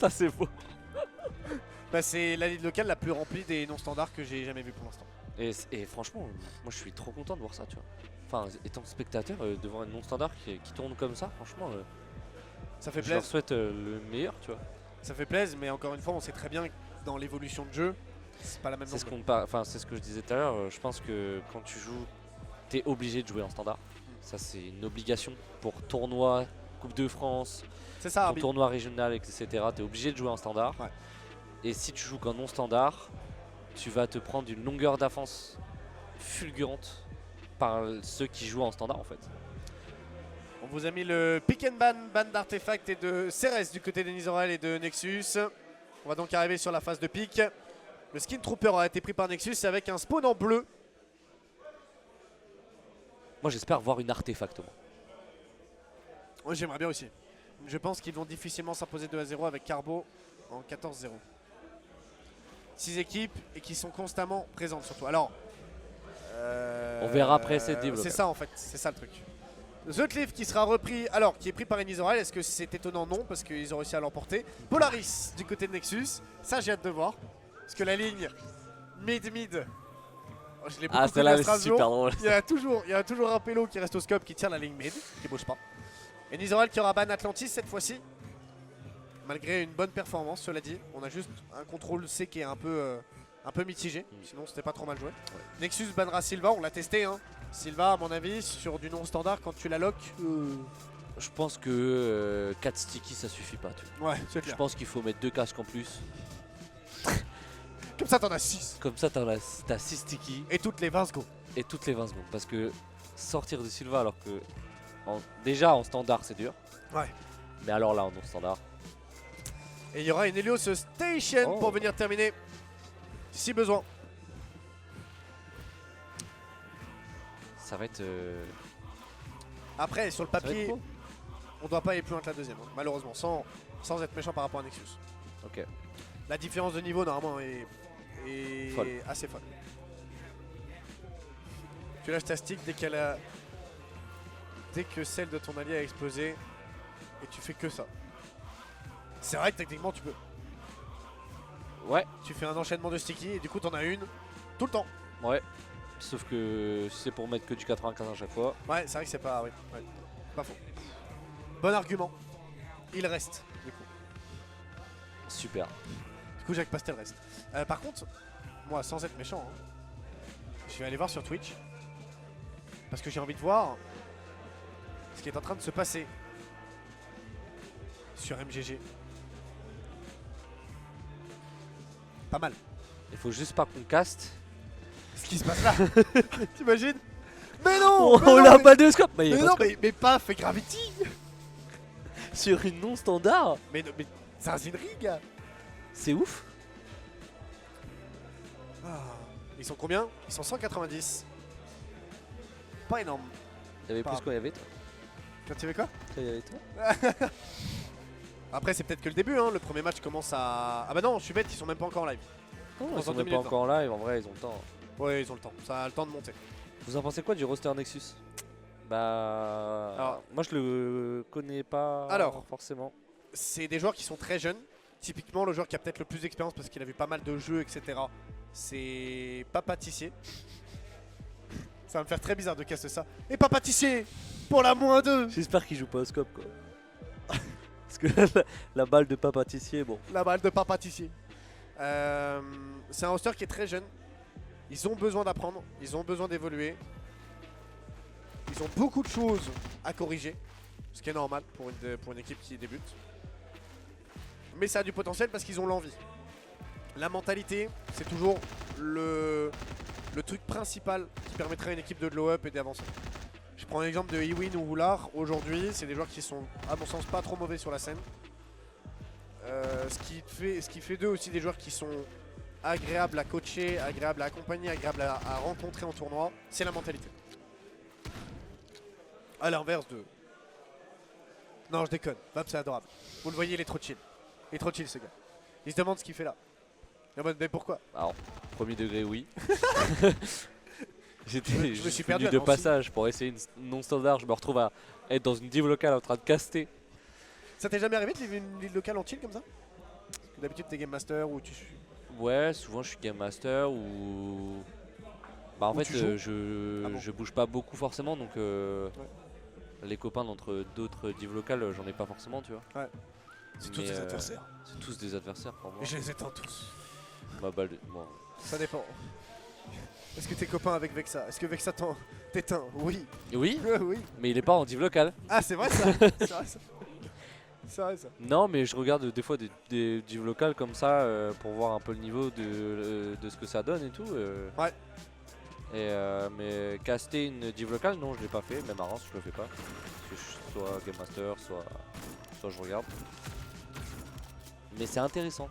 Ça c'est faux. Bah, c'est la ligue locale la plus remplie des non-standards que j'ai jamais vu pour l'instant. Et franchement, moi je suis trop content de voir ça, tu vois. Enfin, étant spectateur devant un non-standard qui tourne comme ça, franchement, Ça fait je leur plaisir. souhaite le meilleur, tu vois. Ça fait plaisir, mais encore une fois, on sait très bien que dans l'évolution de jeu, c'est pas la même C'est ce chose. enfin, c'est ce que je disais tout à l'heure. Je pense que quand tu joues, t'es obligé de jouer en standard. Ça, c'est une obligation pour tournoi, Coupe de France, C'est ça, ton Arbi. tournoi régional, etc. T'es obligé de jouer en standard. Ouais. Et si tu joues qu'en non standard, tu vas te prendre une longueur d'avance fulgurante par ceux qui jouent en standard en fait. On vous a mis le pick and ban d'Artefact et de Ceres du côté d'Enisorel et de Nexus. On va donc arriver sur la phase de pick. Le skin trooper a été pris par Nexus avec un spawn en bleu. Moi j'espère voir une artefact moi. Moi j'aimerais bien aussi. Je pense qu'ils vont difficilement s'imposer 2-0 avec Carbo en 14-0. 6 équipes et qui sont constamment présentes surtout. Alors, On verra après cette développe. c'est ça en fait, c'est ça le truc. The Cliff qui sera repris, alors qui est pris par Enisorel, est-ce que c'est étonnant? Non, parce qu'ils ont réussi à l'emporter. Polaris du côté de Nexus, ça j'ai hâte de voir. Parce que la ligne mid-mid, oh, je l'ai beaucoup Ah vu celle-là à c'est Strasbourg. super drôle. Il y a toujours un pélo qui reste au scope qui tient la ligne mid, qui bouge pas. Enisorel qui aura ban Atlantis cette fois-ci. Malgré une bonne performance, cela dit. On a juste un contrôle C qui est un peu mitigé. Sinon c'était pas trop mal joué. Nexus bannera Silva, on l'a testé hein. Silva à mon avis sur du non standard quand tu la lock. Je pense que 4 sticky ça suffit pas. Tu vois. Ouais, c'est Je clair. pense qu'il faut mettre 2 casques en plus. Comme ça t'en as 6. Comme ça t'as 6 sticky Et toutes les 20 secondes. et toutes les 20 secondes. Parce que sortir de Silva alors que déjà en standard c'est dur. Ouais. Mais alors là en non standard. Et il y aura une Helios Station Oh. pour venir terminer. Si besoin. Ça va être. Après sur le ça va être papier, beau. on doit pas aller plus loin que la deuxième. Hein. Malheureusement, sans être méchant par rapport à Nexus. Ok. La différence de niveau normalement est Folle. assez folle. Tu lâches ta stick dès que celle de ton allié a explosé et tu fais que ça. C'est vrai que techniquement tu peux. Ouais, Tu fais un enchaînement de sticky et du coup t'en as une tout le temps. ouais. Sauf que si c'est pour mettre que du 95 à chaque fois. Ouais, c'est vrai que c'est pas. Oui, ouais. Pas faux. Bon argument. Il reste du coup. Super. Du coup Jacques Pastel reste. Par contre, moi sans être méchant, hein, je vais aller voir sur Twitch. Parce que j'ai envie de voir ce qui est en train de se passer sur MGG. Pas mal. Il faut juste pas qu'on caste. Ce qui se passe là. T'imagines? Mais non! Oh, mais non, la mais- balle de scope. Bah, y a Mais pas non, de scope. mais paf, et Gravity! Sur une non standard. Mais c'est un Zinri, gars! C'est ouf. Ah. Ils sont combien? Ils sont 190. Pas énorme. Il y avait Pas plus grave. quoi, il y avait toi. Quand tu veux quoi? Il y avait toi. Après, c'est peut-être que le début, hein. Le premier match commence à. Ah bah non, je suis bête, ils sont même pas encore en live. Non, Dans ils sont deux même pas minutes, encore en live, en vrai ils ont le temps. Ouais, ils ont le temps. Ça a le temps de monter. Vous en pensez quoi du roster Nexus? Bah. Alors- moi je le connais pas Alors. forcément. C'est des joueurs qui sont très jeunes. Typiquement, le joueur qui a peut-être le plus d'expérience parce qu'il a vu pas mal de jeux, etc. C'est Papa Tissier. Ça va me faire très bizarre de casser ça. Et Papa Tissier pour la -2. J'espère qu'il joue pas au scope quoi. Parce que la balle de Papa Tissier, bon. La balle de Papa Tissier. C'est un roster qui est très jeune. Ils ont besoin d'apprendre, ils ont besoin d'évoluer. Ils ont beaucoup de choses à corriger, ce qui est normal pour une équipe qui débute. Mais ça a du potentiel parce qu'ils ont l'envie. La mentalité, c'est toujours le truc principal qui permettrait à une équipe de glow up et d'avancer. Je prends l'exemple de Iwin ou Woolard. Aujourd'hui, c'est des joueurs qui sont, à mon sens, pas trop mauvais sur la scène. Ce qui fait d'eux aussi des joueurs qui sont agréables à coacher, agréables à accompagner, agréables à rencontrer en tournoi, c'est la mentalité. À l'inverse de... Non, je déconne. Vap, c'est adorable. Vous le voyez, il est trop chill. Il est trop chill, ce gars. Il se demande ce qu'il fait là. Il est en mode, mais pourquoi? Alors, premier degré, oui. J'étais Je me juste suis venu perdu à de Nancy. passage pour essayer une non standard. Je me retrouve à être dans une div locale en train de caster. Ça t'est jamais arrivé de vivre une ligue locale en chill comme ça? D'habitude t'es game master ou tu... Ouais, souvent je suis game master ou. Bah en Où fait tu joues je, Ah bon. je bouge pas beaucoup forcément donc les copains d'entre d'autres div locales j'en ai pas forcément tu vois. Ouais. C'est tous Mais, des adversaires. C'est tous des adversaires pour moi. Et je les éteins tous. Bah, bon. Ça dépend. Est-ce que t'es copain avec Vexa? Est-ce que Vexa t'éteint? Oui. Oui, Oui. mais il est pas en div local. Ah c'est vrai ça. C'est vrai ça. C'est vrai ça. Non mais je regarde des fois des div locales comme ça pour voir un peu le niveau de ce que ça donne et tout. Ouais. Et mais caster une div locale non je l'ai pas fait, même à Reims je le fais pas. Parce que je suis soit game master soit je regarde. Mais c'est intéressant.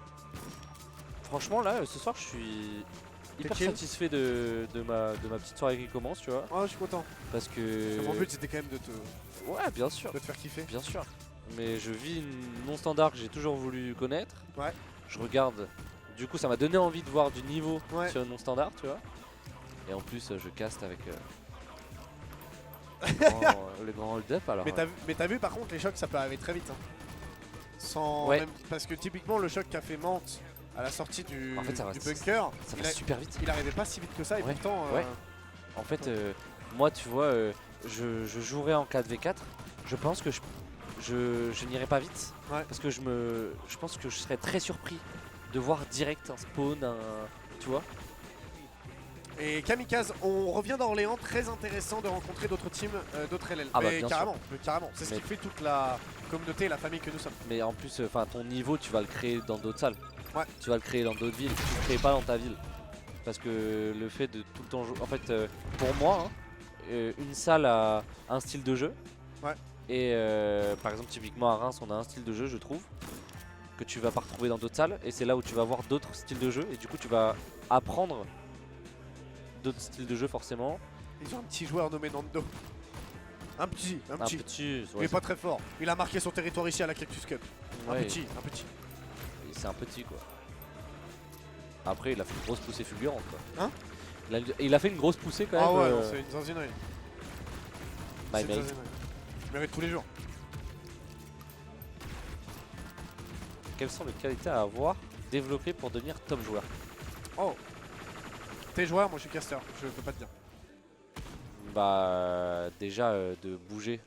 Franchement là ce soir je suis hyper chill satisfait de ma petite soirée qui commence tu vois. Oh je suis content. Parce que. Mon but c'était quand même Ouais bien sûr. de te faire kiffer. Bien sûr. Mais je vis une non-standard que j'ai toujours voulu connaître. Ouais. Je regarde. Du coup, ça m'a donné envie de voir du niveau Ouais. sur une non-standard, tu vois. Et en plus, je caste avec le grand hold-up alors. Mais t'as vu par contre les chocs ça peut arriver très vite. Hein. Sans Ouais. même- parce que typiquement le choc qu'a fait Mante à la sortie du, En fait, ça va- du bunker, Ça va super vite. il arrivait pas si vite que ça et Ouais. pourtant. Ouais. En fait, moi, tu vois, je jouerai en 4v4. Je pense que je n'irai pas vite. Ouais. Parce que je pense que je serais très surpris de voir direct un spawn, tu vois. Et Kamikaze, on revient d'Orléans, très intéressant de rencontrer d'autres teams, d'autres LL. Ah bah, mais bien carrément, carrément. C'est ce Mais- qui fait toute la communauté et la famille que nous sommes. Mais en plus, enfin, ton niveau, tu vas le créer dans d'autres salles. Ouais. Tu vas le créer dans d'autres villes. Tu le crées pas dans ta ville. Parce que le fait de tout le temps jouer. En fait, pour moi, hein, une salle a un style de jeu. Ouais. Et par exemple, typiquement à Reims, on a un style de jeu, je trouve, que tu vas pas retrouver dans d'autres salles. Et c'est là où tu vas voir d'autres styles de jeu. Et du coup, tu vas apprendre d'autres styles de jeu, forcément. Ils ont un petit joueur nommé Nando. Un petit. Un petit. Il est pas très fort. Il a marqué son territoire ici à la Cactus Cup. Un Ouais, petit. c'est un petit quoi. Après, il a fait une grosse poussée fulgurante quoi. Hein? Il a fait une grosse poussée quand Ah même. ouais, non, c'est une zanzinerie. My C'est une mate. zanzinerie. Je mérite tous les jours. Quelles sont les qualités à avoir développées pour devenir top joueur? Oh. T'es joueur, moi je suis caster. Je peux pas te dire. Bah déjà de bouger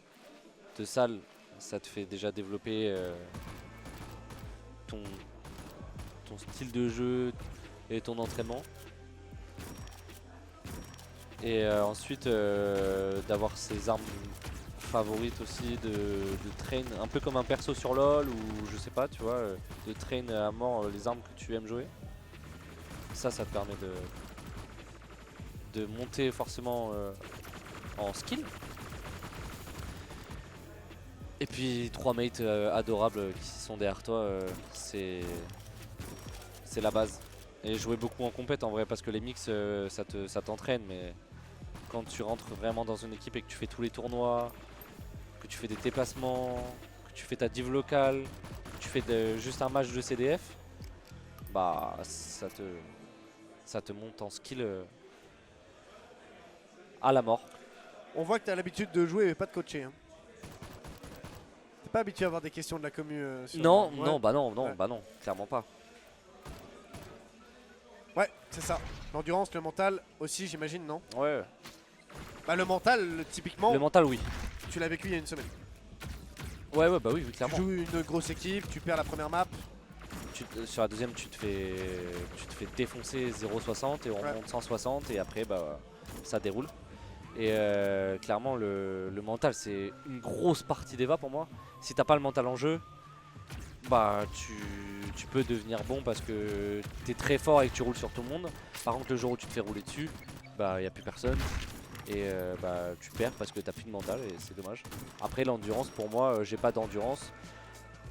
de salle, ça te fait déjà développer ton style de jeu et ton entraînement. Et ensuite d'avoir ses armes favorites aussi, de train un peu comme un perso sur LoL ou je sais pas, tu vois, de train à mort les armes que tu aimes jouer. Ça te permet de monter forcément en skill. Et puis 3 mates adorables qui sont derrière toi, c'est la base. Et jouer beaucoup en compète en vrai parce que les mix ça t'entraîne, mais quand tu rentres vraiment dans une équipe et que tu fais tous les tournois, que tu fais des déplacements, que tu fais ta div locale, que tu fais juste un match de CDF, bah ça te monte en skill à la mort. On voit que t'as l'habitude de jouer et pas de coacher. Hein. T'es pas habitué à avoir des questions de la commu sur... Non, Ouais. non, bah non, Ouais. bah non, clairement pas. Ouais, c'est ça. L'endurance, le mental aussi, j'imagine, non? Ouais. Bah le mental, typiquement, Le mental, oui. tu l'as vécu il y a une semaine. Ouais, bah oui, Tu clairement. joues une grosse équipe, tu perds la première map. Sur la deuxième, tu te fais défoncer 0,60 et on Ouais. monte 160 et après, bah, ça déroule. Et clairement, le mental, c'est une grosse partie d'Eva pour moi. Si t'as pas le mental en jeu, bah tu peux devenir bon parce que t'es très fort et que tu roules sur tout le monde. Par contre, le jour où tu te fais rouler dessus, bah y a plus personne. Et bah tu perds parce que t'as plus de mental et c'est dommage. Après, l'endurance, pour moi, j'ai pas d'endurance.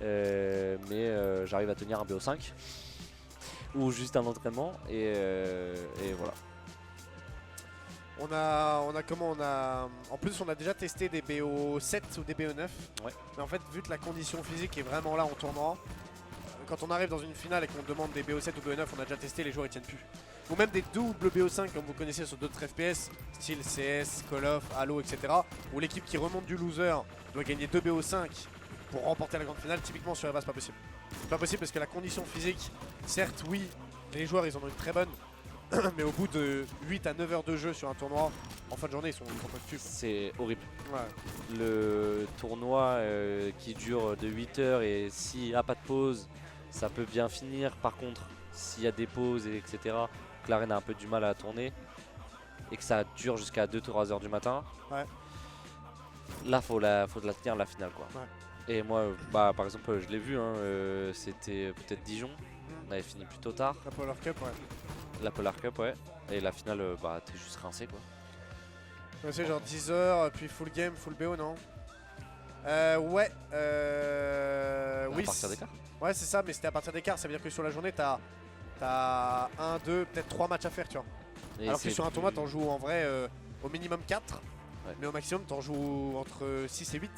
Mais j'arrive à tenir un BO5 ou juste un entraînement et voilà. En plus, on a déjà testé des BO7 ou des BO9. Ouais. Mais en fait, vu que la condition physique est vraiment là en tournoi, quand on arrive dans une finale et qu'on demande des BO7 ou BO9, on a déjà testé, les joueurs ils tiennent plus. Ou même des doubles BO5 comme vous connaissez sur d'autres FPS, style CS, Call of, Halo, etc. Où l'équipe qui remonte du loser doit gagner 2 BO5 pour remporter la grande finale. Typiquement sur Eva, c'est pas possible. C'est pas possible parce que la condition physique, certes oui, les joueurs ils en ont une très bonne, mais au bout de 8 à 9 heures de jeu sur un tournoi, en fin de journée ils en peuvent plus. C'est horrible. Ouais. Le tournoi qui dure de 8 heures et s'il n'y a pas de pause, ça peut bien finir. Par contre, s'il y a des pauses, etc., que l'arène a un peu du mal à tourner et que ça dure jusqu'à 2-3 heures du matin, Ouais. là faut la tenir la finale quoi. Ouais. Et moi, bah, par exemple, je l'ai vu, hein, c'était peut-être Dijon, on avait fini plutôt tard. La Polar Cup, ouais. La Polar Cup, ouais. Et la finale, bah t'es juste rincé quoi. Ouais, c'est genre 10 heures, puis full game, full BO, non? Ouais. Oui. À partir des quarts. Ouais, c'est ça, mais c'était à partir des quarts. Ça veut dire que sur la journée, t'as 1, 2, peut-être 3 matchs à faire, tu vois. Et Alors que c'est sur un plus- tournoi, t'en joues en vrai au minimum 4. Ouais. Mais au maximum, t'en joues entre 6 et 8.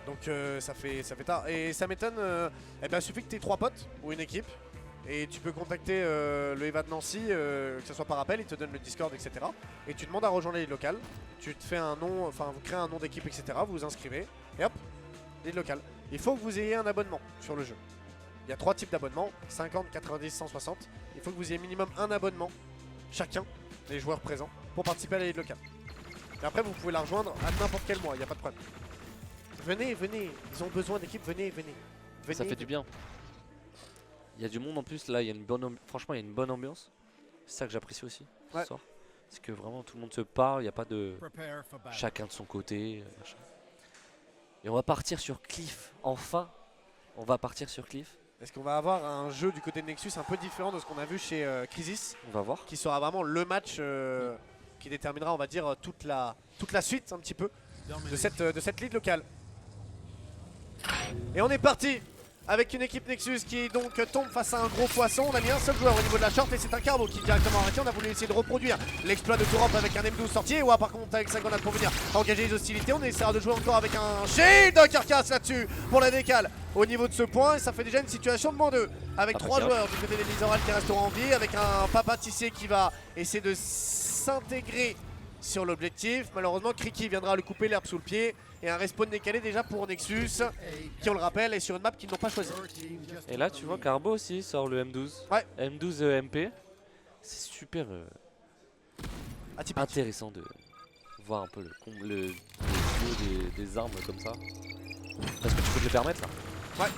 Donc ça fait tard. Et ça m'étonne, eh ben, il suffit que tu aies 3 potes ou une équipe. Et tu peux contacter le EVA de Nancy, que ce soit par appel, il te donne le Discord, etc. Et tu demandes à rejoindre les locales. Tu te fais un nom, enfin vous créez un nom d'équipe, etc. Vous vous inscrivez. Et hop, les locales. Il faut que vous ayez un abonnement sur le jeu. Il y a 3 types d'abonnements, 50, 90, 160. Il faut que vous ayez minimum un abonnement, chacun, les joueurs présents, pour participer à la ligue locale. Et après, vous pouvez la rejoindre à n'importe quel mois, il n'y a pas de problème. Venez, venez, ils ont besoin d'équipe, venez, venez. Ça fait du bien. Il y a du monde en plus, là, il y a une bonne franchement, il y a une bonne ambiance. C'est ça que j'apprécie aussi Ouais. ce soir. C'est que vraiment tout le monde se parle, il n'y a pas de chacun de son côté. Machin. Et on va partir sur Cliff, enfin. On va partir sur Cliff, Est-ce qu'on va avoir un jeu du côté de Nexus un peu différent de ce qu'on a vu chez Crisis, on va voir. qui sera vraiment le match qui déterminera, on va dire, toute la suite un petit peu de cette lead locale. Et on est parti avec une équipe Nexus qui donc tombe face à un gros poisson. On a mis un seul joueur au niveau de la short et c'est un Carbo qui est directement arrêté. On a voulu essayer de reproduire l'exploit de Tourop avec un M12 sorti. Et ouais, par contre avec sa grenade pour venir engager les hostilités. On essaiera de jouer encore avec un shield de Carcass là-dessus pour la décale au niveau de ce point. Et ça fait déjà une situation de -2 avec 3 joueurs du côté des Lizoral qui resteront en vie. Avec un Papa Tissé qui va essayer de s'intégrer sur l'objectif. Malheureusement, Kriki viendra lui couper l'herbe sous le pied. Et un respawn décalé déjà pour Nexus, qui on le rappelle est sur une map qu'ils n'ont pas choisie. Et là, tu vois, Carbo aussi sort le M12. Ouais. M12 MP. C'est super Atypique. intéressant de voir un peu le duo des armes comme ça. Parce que tu peux te le permettre là. Parce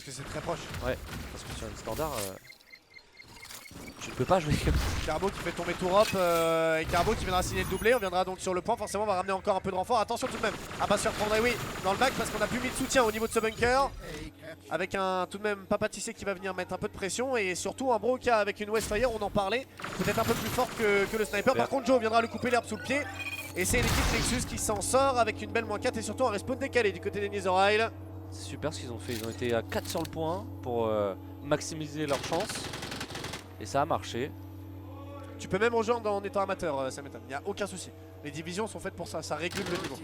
que c'est très proche. Ouais, parce que sur une standard, tu ne peux pas jouer comme ça. Carbo qui fait tomber Tourop et Carbo qui viendra signer le doublé. On viendra donc sur le point. Forcément, on va ramener encore un peu de renfort. Attention tout de même à pas se faire prendre oui dans le bac parce qu'on a plus mis de soutien au niveau de ce bunker. Avec un tout de même Papa Tissé qui va venir mettre un peu de pression et surtout un Broca avec une Westfire. On en parlait. Peut-être un peu plus fort que le sniper. Par contre, Joe viendra lui couper l'herbe sous le pied. Et c'est l'équipe Nexus qui s'en sort avec une belle -4 et surtout un respawn décalé du côté des Nizorail. C'est super ce qu'ils ont fait. Ils ont été à 4 sur le point pour maximiser leur chance. Et ça a marché. Tu peux même rejoindre en étant amateur, ça m'étonne. Il n'y a aucun souci. Les divisions sont faites pour ça. Ça régule le niveau.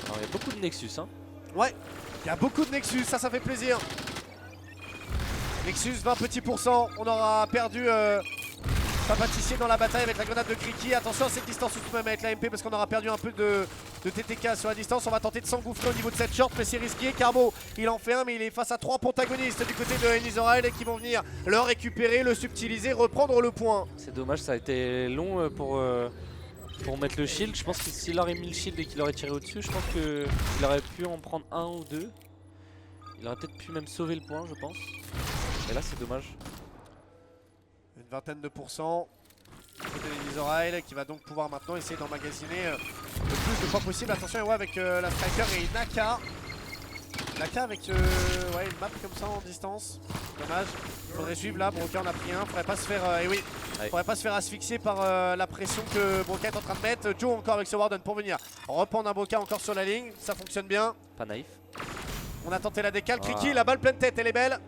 Alors, il y a beaucoup de Nexus. Hein. Ouais, il y a beaucoup de Nexus, ça fait plaisir. Nexus 20 petits %, on aura perdu Papa Tissier dans la bataille avec la grenade de Kriki. Attention à cette distance tout de même avec la MP parce qu'on aura perdu un peu de TTK sur la distance. On va tenter de s'engouffrer au niveau de cette short mais c'est risqué. Carbo il en fait un mais il est face à 3 protagonistes du côté de Enizorail qui vont venir le récupérer, le subtiliser, reprendre le point. C'est dommage, ça a été long pour mettre le shield. Je pense que s'il aurait mis le shield et qu'il aurait tiré au-dessus, je pense qu'il aurait pu en prendre un ou deux. Il aurait peut-être pu même sauver le point, je pense. Et là, c'est dommage. Une vingtaine de %. Du côté des Nizorail qui va donc pouvoir maintenant essayer d'emmagasiner le plus de points possible. Attention ouais, avec la Striker et Naka. Naka avec ouais, une map comme ça en distance. Dommage. Faudrait suivre là. Broca en a pris un. Faudrait pas se faire faudrait pas se faire asphyxier par la pression que Broca est en train de mettre. Joe encore avec ce Warden pour venir reprendre un Broca encore sur la ligne. Ça fonctionne bien. Pas naïf. On a tenté la décale. Kriki, la balle pleine tête, elle est belle.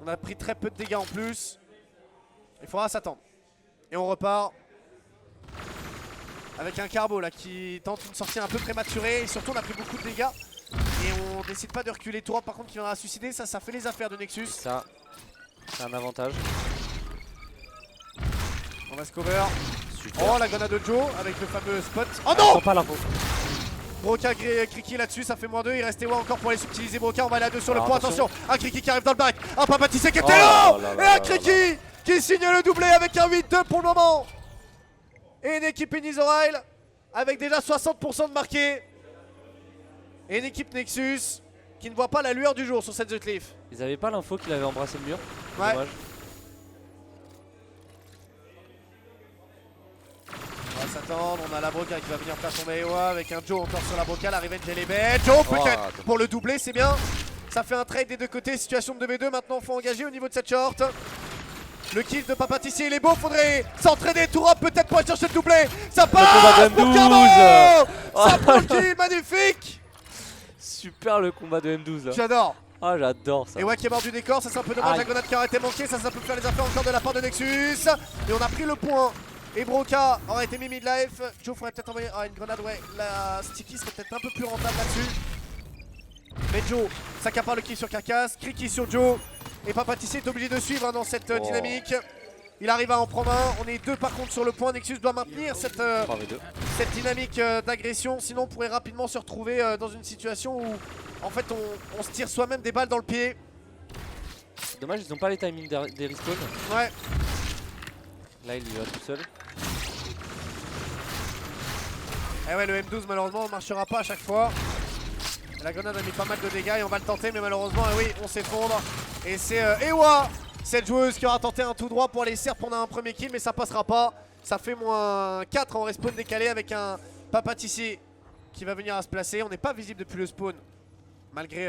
On a pris très peu de dégâts en plus. Il faudra s'attendre. Et on repart avec un Carbo là qui tente une sortie un peu prématurée. Et surtout on a pris beaucoup de dégâts. Et on décide pas de reculer. Tourop par contre qui viendra suicider. Ça fait les affaires de Nexus. Et ça, c'est un avantage. On va se cover. Super. Oh la grenade de Joe avec le fameux spot. Oh non! Pas l'info. Broca, Kriki là-dessus, ça fait -2. Il reste Ewa encore pour aller subtiliser Broca. On va aller à 2 sur le point. attention. Attention, un Kriki qui arrive dans le back. Un Papatissé qui était Oh là. là là Et là un là Kriki qui signe le doublé avec un 8-2 pour le moment. Et une équipe Enisorail avec déjà 60% de marqués. Et une équipe Nexus qui ne voit pas la lueur du jour sur cette The Cliff. Ils avaient pas l'info qu'il avait embrassé le mur. Ouais. Dommage. On va s'attendre, on a la Broca qui va venir faire tomber Ewa avec un Joe encore sur la Broca, la Revenge elle est bête. Joe peut-être attends. pour le doubler, c'est bien. Ça fait un trade des deux côtés, situation de 2v2, maintenant faut engager au niveau de cette short. Le kill de Papatissé il est beau, faudrait s'entraîner, tout up peut-être pour aller chercher le doublé. Ça passe pour M12. Carbo. Oh Ça prend le kill, magnifique. Super le combat de M12 là. J'adore. Ah j'adore ça. Et ouais qui est mort du décor, ça c'est un peu dommage, Aïe. la grenade qui aurait été manquée, ça peut faire les affaires encore de la part de Nexus. Et on a pris le point. Et Broca aurait été mis mid-life. Joe faudrait peut-être envoyer une grenade, ouais. La Sticky serait peut-être un peu plus rentable là-dessus. Mais Joe s'accapare le kill sur Carcasse, Kriki sur Joe. Et Papatissé est obligé de suivre dans cette dynamique. Il arrive à en prendre un. On est 2 par contre sur le point. Nexus doit maintenir cette dynamique d'agression. Sinon on pourrait rapidement se retrouver dans une situation où en fait on se tire soi-même des balles dans le pied. Dommage ils ont pas les timings des respawns. Ouais. Là il y va tout seul. Et ouais le M12 malheureusement ne marchera pas à chaque fois. La grenade a mis pas mal de dégâts et on va le tenter mais malheureusement oui on s'effondre. Et c'est Ewa, cette joueuse qui aura tenté un tout droit pour aller certes prendre un premier kill mais ça passera pas. Ça fait -4 en respawn décalé avec un Papatissé qui va venir à se placer. On n'est pas visible depuis le spawn malgré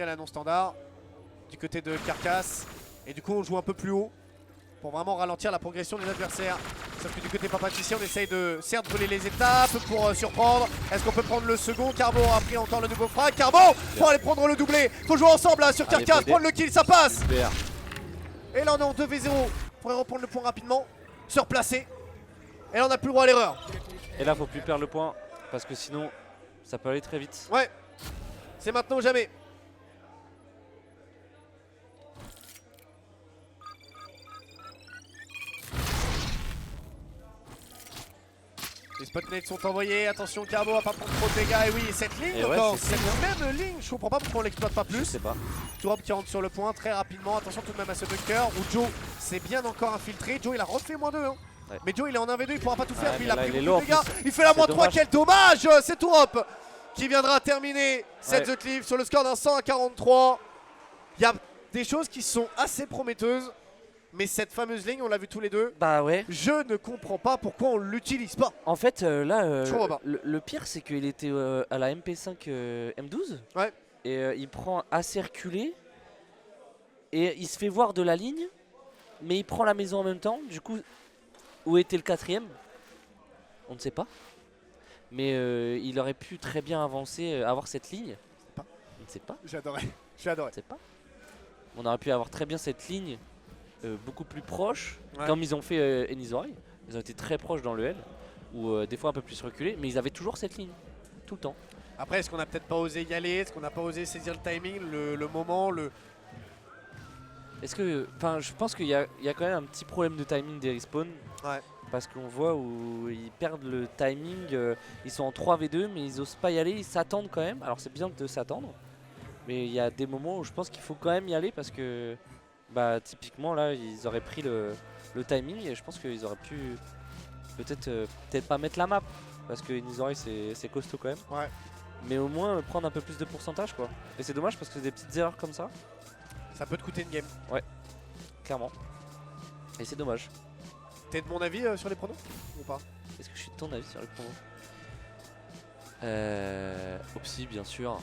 la non standard du côté de Carcasse. Et du coup on joue un peu plus haut pour vraiment ralentir la progression des adversaires. Sauf que du côté Papatissé on essaye de certes voler les étapes pour surprendre. Est-ce qu'on peut prendre le second? Carbo a pris encore le nouveau frag. Carbo pour aller prendre le doublé. Faut jouer ensemble là sur Allez, Carcasse, PD. prendre le kill, ça passe. Super. Et là on est en 2v0. Faudrait reprendre le point rapidement, se replacer. Et là on n'a plus le droit à l'erreur. Et là faut plus perdre le point parce que sinon ça peut aller très vite. Ouais, c'est maintenant ou jamais. Les spotnades sont envoyés, attention Carbo va pas prendre trop de dégâts. Et oui, cette ligne Et ouais, encore, c'est cette même ligne, je comprends pas pourquoi on l'exploite pas Je plus. sais pas. Tourop qui rentre sur le point très rapidement, attention tout de même à ce bunker où Joe s'est bien encore infiltré. Joe il a refait -2 hein. Ouais. Mais Joe il est en 1v2, il pourra pas tout faire, Ouais, puis mais il a là, pris il est beaucoup lourd, de dégâts. en plus. Il fait la C'est -3, dommage. quel dommage. C'est Tourop qui viendra terminer cette Ouais. The Cliff sur le score d'un 100 à 43. Il y a des choses qui sont assez prometteuses, mais cette fameuse ligne, on l'a vu tous les deux, Bah ouais. je ne comprends pas pourquoi on l'utilise pas. En fait là Je comprends pas. le pire c'est qu'il était à la MP5 M12. Ouais. Et il prend assez reculé. Et il se fait voir de la ligne. Mais il prend la maison en même temps. Du coup, où était le 4ème? On ne sait pas. Mais il aurait pu très bien avancer, avoir cette ligne. pas. On ne sait pas. J'adorais, j'adorais. On ne sait pas. On aurait pu avoir très bien cette ligne beaucoup plus proche. Ouais. Comme ils ont fait Enisorail. Ils ont été très proches dans le L. Ou des fois un peu plus reculés. Mais ils avaient toujours cette ligne. Tout le temps. Après, est-ce qu'on a peut-être pas osé y aller? Est-ce qu'on n'a pas osé saisir le timing, le moment, Est-ce que. Enfin, je pense qu'il y a quand même un petit problème de timing des respawns. Ouais. Parce qu'on voit où ils perdent le timing. Ils sont en 3v2, mais ils osent pas y aller. Ils s'attendent quand même. Alors, c'est bien de s'attendre. Mais il y a des moments où je pense qu'il faut quand même y aller. Parce que. Bah, typiquement, là, ils auraient pris le timing. Et je pense qu'ils auraient pu. Peut-être pas mettre la map. Parce que Enisorail, c'est costaud quand même. Ouais. Mais au moins prendre un peu plus de pourcentage, quoi. Et c'est dommage parce que des petites erreurs comme ça, Ça peut te coûter une game. clairement. Et c'est dommage. T'es de mon avis sur les pronos ou pas? Est-ce que je suis de ton avis sur les promos? Opsi bien sûr,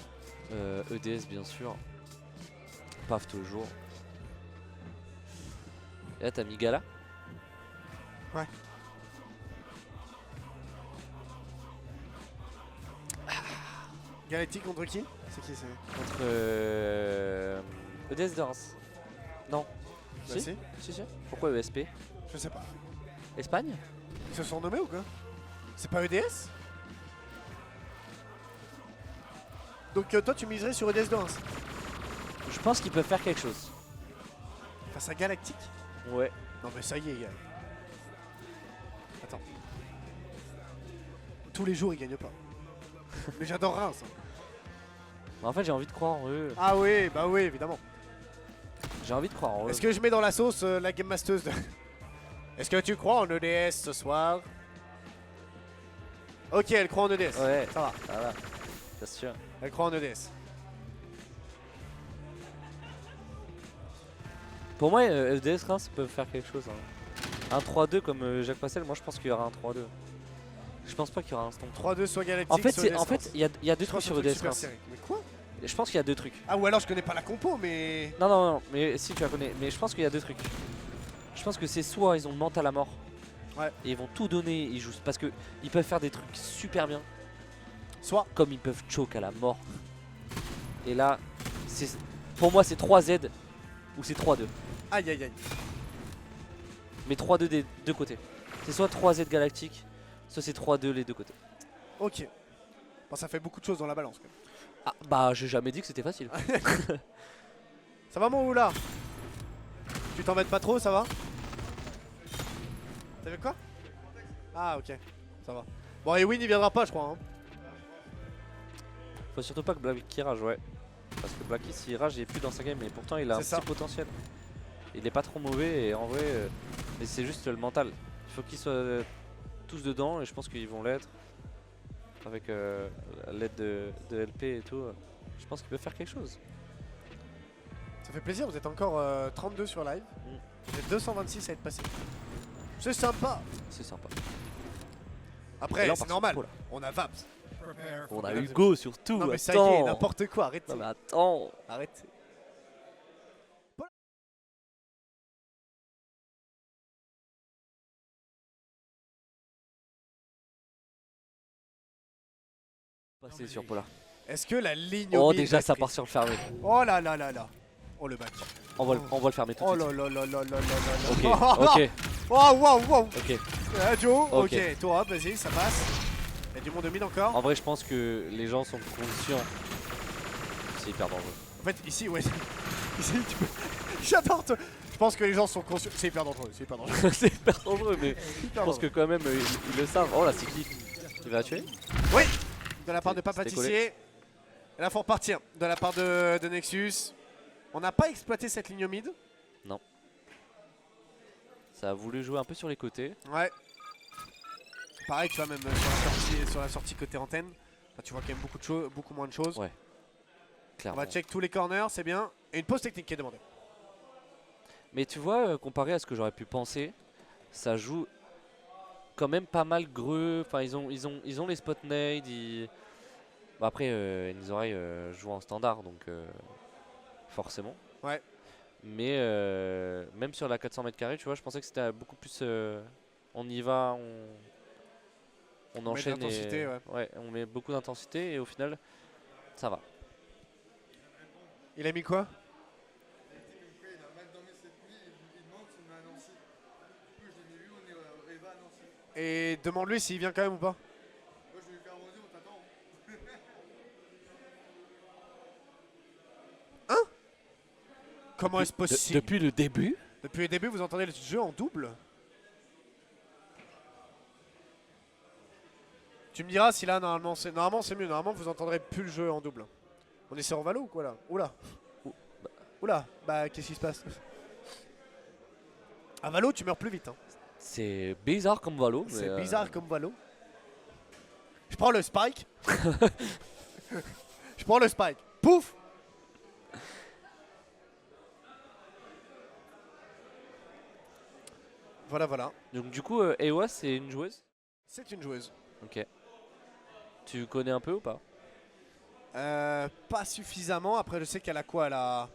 EDS bien sûr, PAF toujours. Et là t'as mis Gala? Ouais. Galactic contre qui? C'est qui c'est? Contre EDS de Reims. Non. Bah Si, si. si. Pourquoi ESP? Je sais pas. Espagne? Ils se sont nommés ou quoi? C'est pas EDS? Donc toi tu miserais sur EDS de Reims Je pense qu'ils peuvent faire quelque chose. face à Galactic? Ouais. Non mais ça y est gars. Attends. Tous les jours ils gagnent pas. Mais j'adore Reims. En fait, j'ai envie de croire en eux. Ah oui, bah oui, évidemment. J'ai envie de croire en eux. Est-ce que je mets dans la sauce la Game Masters de... Est-ce que tu crois en EDS ce soir? Ok, elle croit en EDS. Ouais, Ça va. voilà. Bien sûr. Elle croit en EDS. Pour moi, FDS Reims peuvent faire quelque chose. Hein. Un 3-2 comme Jacques Passel, moi je pense qu'il y aura un 3-2. Je pense pas qu'il y aura un Stomp. 3-2 soit Galactique, En fait, soit EDS il y a deux trucs sur EDS Super Reims. Série. Mais quoi? Je pense qu'il y a deux trucs. Ah ou alors je connais pas la compo mais... Non, mais si tu la connais. Mais je pense qu'il y a deux trucs. Je pense que c'est soit ils ont le mental à mort. Ouais. Et ils vont tout donner, ils jouent. Parce que ils peuvent faire des trucs super bien. Soit. Comme ils peuvent choke à la mort. Et là, pour moi c'est 3Z ou c'est 3-2. Aïe aïe aïe. Mais 3-2 des deux côtés. C'est soit 3Z galactique, soit c'est 3-2 les deux côtés. Ok. Bon, ça fait beaucoup de choses dans la balance. Quand même. Ah bah j'ai jamais dit que c'était facile. Ça va mon Oula? Tu t'embêtes pas trop, ça va? T'as vu quoi? Ah ok, ça va. Bon et Win il viendra pas je crois hein. Faut surtout pas que Blacky rage, ouais. Parce que Blacky s'il rage il est plus dans sa game mais pourtant il a un C'est ça. petit potentiel. Il est pas trop mauvais et en vrai mais c'est juste le mental. Il faut qu'ils soient tous dedans et je pense qu'ils vont l'être. Avec l'aide de LP et tout. Je pense qu'ils peuvent faire quelque chose. Ça fait plaisir, vous êtes encore 32 sur live. Vous êtes 226 à être passé. C'est sympa. C'est sympa. Après là, on c'est part normal, sur quoi, on a Vaps. On a Hugo surtout. Non mais ça y est, attends. n'importe quoi, arrêtez. Non mais attends. Arrêtez. Passer sur Pola. Est-ce que la ligne Oh au mid déjà va ça être part sur le fermé. Oh là là là là. Oh le bac. On va le fermer tout de Oh suite. là là là là là là Ok, là. ok, Oh wow wow. ok. Joe, Ok. ok, toi vas-y, ça passe. Il y a du monde au mid encore. En vrai je pense que les gens sont conscients. C'est hyper dangereux. En fait ici ouais. Ici tu peux. J'adore toi. Je pense que les gens sont conscients. C'est hyper dangereux, c'est hyper dangereux. C'est hyper dangereux mais je Hyper pense que quand même ils le savent. Oh là c'est qui? Tu vas la tuer? Oui. De la part de Papa C'était collé. Tissier. Et là faut repartir. De la part de Nexus. On n'a pas exploité cette ligne au mid. Ça a voulu jouer un peu sur les côtés. Ouais. Pareil, tu vois, même sur la sortie côté antenne, enfin, tu vois quand même beaucoup, beaucoup moins de choses. Ouais. On Clairement. va check tous les corners, c'est bien. Et une pause technique qui est demandée. Mais tu vois, comparé à ce que j'aurais pu penser, ça joue quand même pas mal greux. Enfin, ils ont les spot nades. Bah, après, Nizorai joue en standard, donc forcément. Ouais. Mais même sur la 400 mètres carrés, tu vois, je pensais que c'était beaucoup plus. On y va, on met de enchaîne. l'intensité, ouais. On met beaucoup d'intensité et au final, ça va. Il a mis quoi? Et demande-lui s'il vient quand même ou pas. Hein? Comment est-ce possible? Depuis le début? Depuis le début, vous entendez le jeu en double? Tu me diras si là, normalement c'est mieux. Normalement, vous entendrez plus le jeu en double. On est sur Valo ou quoi là? Oula. Oula. Bah, qu'est-ce qui se passe? À Valo, tu meurs plus vite. Hein. C'est bizarre comme Valo. C'est bizarre comme Valo. Je prends le spike. Je prends le spike. Pouf! Voilà, voilà. Donc du coup, Ewa c'est une joueuse? C'est une joueuse. Ok. Tu connais un peu ou pas? Pas suffisamment. Après, je sais qu'elle a quoi? Elle a...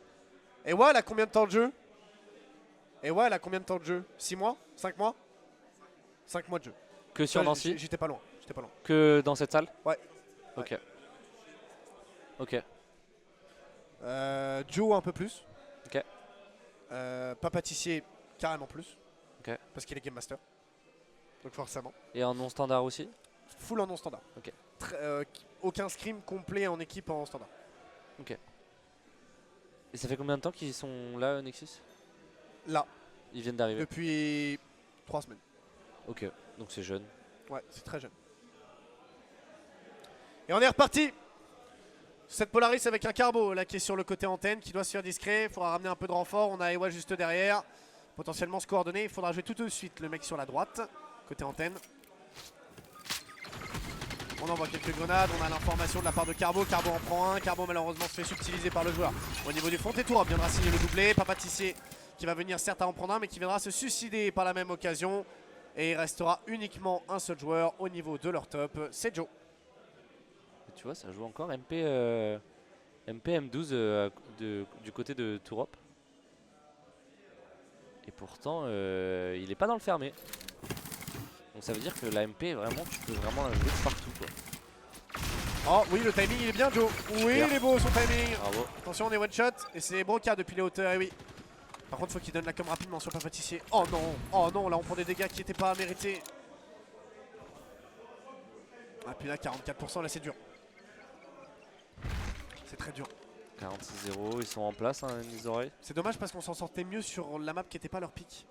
Ewa, elle a combien de temps de jeu? Ewa, elle a combien de temps de jeu? 6 mois? 5 mois? 5 mois de jeu. Que sur Nancy? J'étais pas loin. J'étais pas loin. Que dans cette salle? Ouais. Ok. Ok. Joe un peu plus. Ok. Papa Tissier carrément plus. Ok. Parce qu'il est Game Master. Donc forcément. Et en non standard aussi? Full en non standard. Ok. Aucun scrim complet en équipe en standard. Ok. Et ça fait combien de temps qu'ils sont là, Nexus? Là. Ils viennent d'arriver? Depuis 3 semaines. Ok. Donc c'est jeune. Ouais, c'est très jeune. Et on est reparti. Cette Polaris avec un Carbo là qui est sur le côté antenne, qui doit se faire discret. Il faudra ramener un peu de renfort. On a Ewa juste derrière. Potentiellement se coordonner. Il faudra jouer tout de suite le mec sur la droite, côté antenne. On envoie quelques grenades. On a l'information de la part de Carbo. Carbo en prend un. Carbo malheureusement se fait subtiliser par le joueur. Au niveau du front et tour, viendra signer le doublé. Papa Tissier qui va venir certes à en prendre un, mais qui viendra se suicider par la même occasion. Et il restera uniquement un seul joueur au niveau de leur top. C'est Joe. Tu vois, ça joue encore MP, MP M12 du côté de Tourop. Et pourtant, il est pas dans le fermé. Donc ça veut dire que la MP, vraiment, tu peux vraiment la jouer de partout, quoi. Oh oui, le timing il est bien, Joe. Oui, Bien. il est beau son timing. Bravo. Attention, on est one shot et c'est Broca depuis les hauteurs. Et oui. Par contre, faut qu'il donne la com rapidement sur Papa Tissier. Oh non, là on prend des dégâts qui n'étaient pas mérités. Ah, puis là, 44%, là c'est dur. C'est très dur. 46-0, ils sont en place, hein, les oreilles. C'est dommage parce qu'on s'en sortait mieux sur la map qui n'était pas leur pic.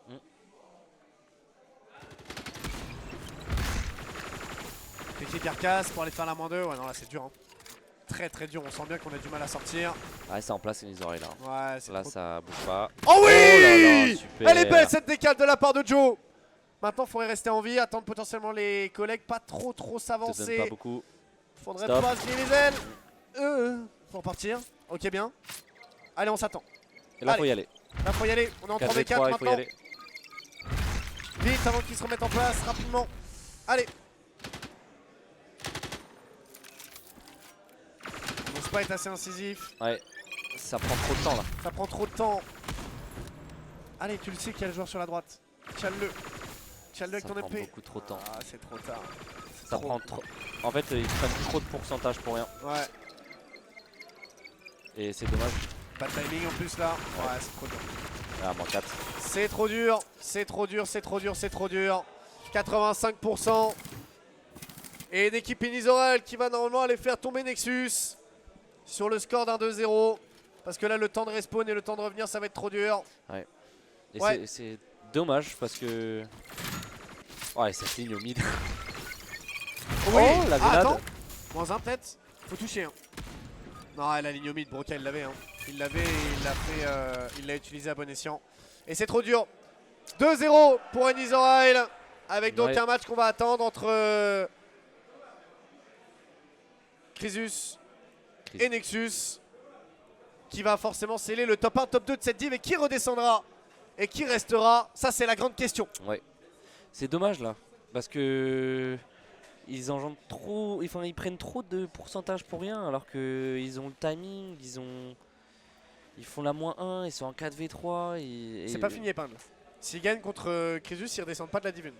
Petit carcasse pour aller faire la moins 2. Ouais, non, là c'est dur. Hein. Très dur. On sent bien qu'on a du mal à sortir. Ah, c'est en place, les oreilles là. Ouais, c'est Là, trop... ça bouge pas. Oh oui, là là, super. Elle est belle cette décale de la part de Joe. Maintenant, il faudrait rester en vie, attendre potentiellement les collègues, pas trop Ça te donne s'avancer. pas beaucoup. Faudrait Stop. pas se griller les ailes. Pour partir. Ok, bien. Allez, on s'attend. Et là, Allez. faut y aller. Là, faut y aller. On est en 3v4 4v3, il faut y maintenant. aller. Vite avant qu'ils se remettent en place, rapidement. Allez. Mon spy est assez incisif. Ouais, ça prend trop de temps là. Ça prend trop de temps. Allez, tu le sais qu'il y a le joueur sur la droite. Tiens-le. Tiens-le avec Ça ton prend épée. beaucoup trop de temps. Ah, c'est trop tard. Ça prend trop. En fait, ils prennent trop de pourcentage pour rien. Ouais. Et c'est dommage. Pas de timing en plus là. Ouais, c'est trop dur. Ah, moins 4. C'est trop dur. C'est trop dur, c'est trop dur, c'est trop dur. 85%. Et une équipe Inizorel qui va normalement aller faire tomber Nexus sur le score d'un 2-0. Parce que là, le temps de respawn et le temps de revenir, ça va être trop dur. Et Ouais. c'est dommage parce que. Ouais, cette ligne au mid. Oui. Oh, la grenade. Attends. Moins 1 peut-être. Faut toucher. Hein. Non, la ligne au mid, Broca, il l'avait. Hein. Il l'avait et il l'a fait. Il l'a utilisé à bon escient. Et c'est trop dur. 2-0 pour Inizorel. Avec donc Ouais. un match qu'on va attendre entre Crisus et Nexus. Qui va forcément sceller le top 1, top 2 de cette div. Et qui redescendra et qui restera. Ça, c'est la grande question. Ouais. C'est dommage là. Parce que. Ils engendrent trop. Enfin, ils prennent trop de pourcentage pour rien. Alors qu'ils ont le timing. Ils font la moins 1. Ils sont en 4v3. C'est pas fini, Épingle. S'ils gagnent contre Crisus, ils redescendent pas de la Div 1.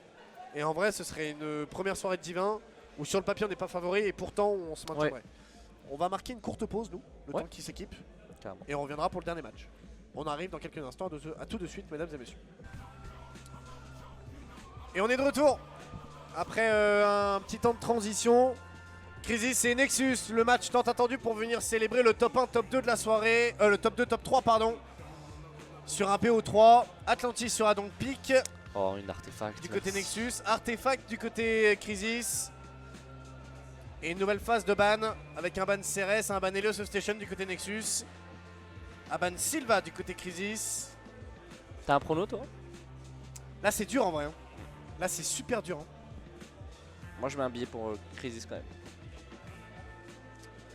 Et en vrai, ce serait une première soirée de Div 1 où sur le papier on n'est pas favori et pourtant on se maintiendrait. On va marquer une courte pause, nous, le temps qu'ils s'équipent. Carrément. Et on reviendra pour le dernier match. On arrive dans quelques instants, à tout de suite, mesdames et messieurs. Et on est de retour après un petit temps de transition. Crisis et Nexus, le match tant attendu pour venir célébrer le top 1, top 2 de la soirée. Le top 2, top 3, pardon. Sur un PO3. Atlantis sera donc pick Oh, une artefact. du côté Nexus. Artefact du côté Crisis. Et une nouvelle phase de ban avec un ban CRS, un ban Helios of Station du côté Nexus. Un ban Silva du côté Crisis. T'as un prono toi? Là c'est dur en vrai. Hein. Là c'est super dur. Hein. Moi je mets un billet pour Crisis quand même.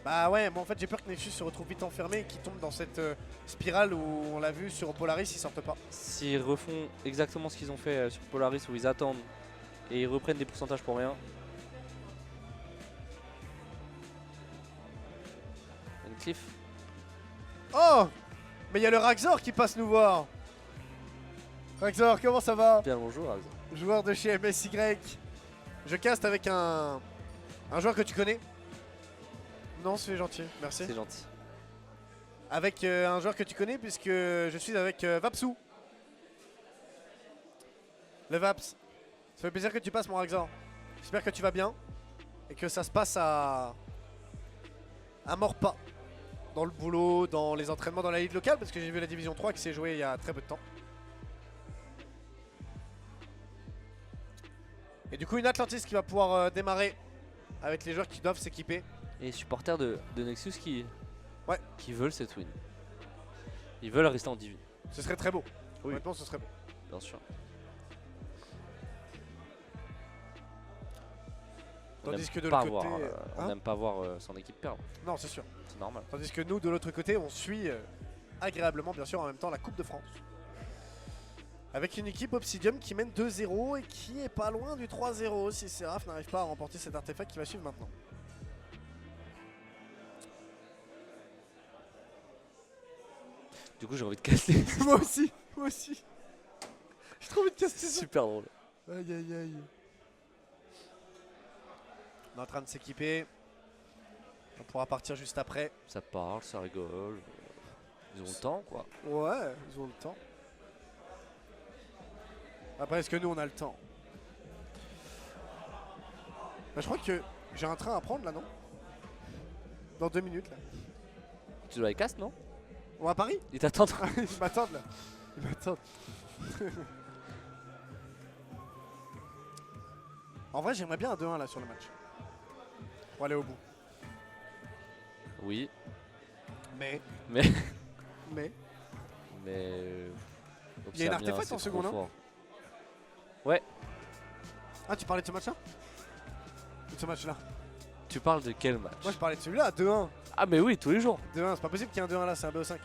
Bah ouais, moi en fait j'ai peur que Nexus se retrouve vite enfermé et qu'il tombe dans cette spirale où on l'a vu sur Polaris, ils sortent pas. S'ils refont exactement ce qu'ils ont fait sur Polaris où ils attendent et ils reprennent des pourcentages pour rien. Une cliff. Oh, mais il y a le Raxor qui passe nous voir. Raxor, comment ça va? Bien bonjour. Alexandre. Joueur de chez MSY. Je caste avec un joueur que tu connais. Non, c'est gentil, merci. C'est gentil. Avec un joueur que tu connais puisque je suis avec Vapsou. Le Vaps. Ça fait plaisir que tu passes mon Raxor. J'espère que tu vas bien et que ça se passe à mort pas. Dans le boulot, dans les entraînements, dans la ligue locale parce que j'ai vu la division 3 qui s'est jouée il y a très peu de temps. Et du coup une Atlantis qui va pouvoir démarrer avec les joueurs qui doivent s'équiper. Et supporters de Nexus qui veulent cette win. Ils veulent rester en divi. Ce serait très beau. Oui. Honnêtement, ce serait beau. Bien sûr. Tandis que de pas l'autre côté. voir, on n'aime pas voir son équipe perdre. Non, c'est sûr. C'est normal. Tandis que nous, de l'autre côté, on suit agréablement, bien sûr, en même temps, la Coupe de France. Avec une équipe Obsidium qui mène 2-0 et qui est pas loin du 3-0 si Seraph n'arrive pas à remporter cet artefact qui va suivre maintenant. Du coup, j'ai envie de casser. Moi aussi, moi aussi. J'ai trop envie de casser C'est ça. super drôle. Aïe aïe aïe. On est en train de s'équiper. On pourra partir juste après. Ça parle, ça rigole. Ils ont le temps, quoi. Ouais, ils ont le temps. Après, est-ce que nous on a le temps? Bah, je crois que j'ai un train à prendre là, non? Dans 2 minutes là. Tu dois les casser, non? On va à Paris? Ils t'attendent. Ils m'attendent là. Ils m'attendent. En vrai, j'aimerais bien un 2-1 là sur le match. Pour aller au bout. Oui, Mais. mais. Mais. Il y a une Observe bien, artefact c'est en trop seconde, hein. fort. Ah, tu parlais de ce match là? Ou de ce match là? Tu parles de quel match? Moi je parlais de celui-là, 2-1. Ah, mais oui, tous les jours. 2-1, c'est pas possible qu'il y ait un 2-1 là, c'est un BO5.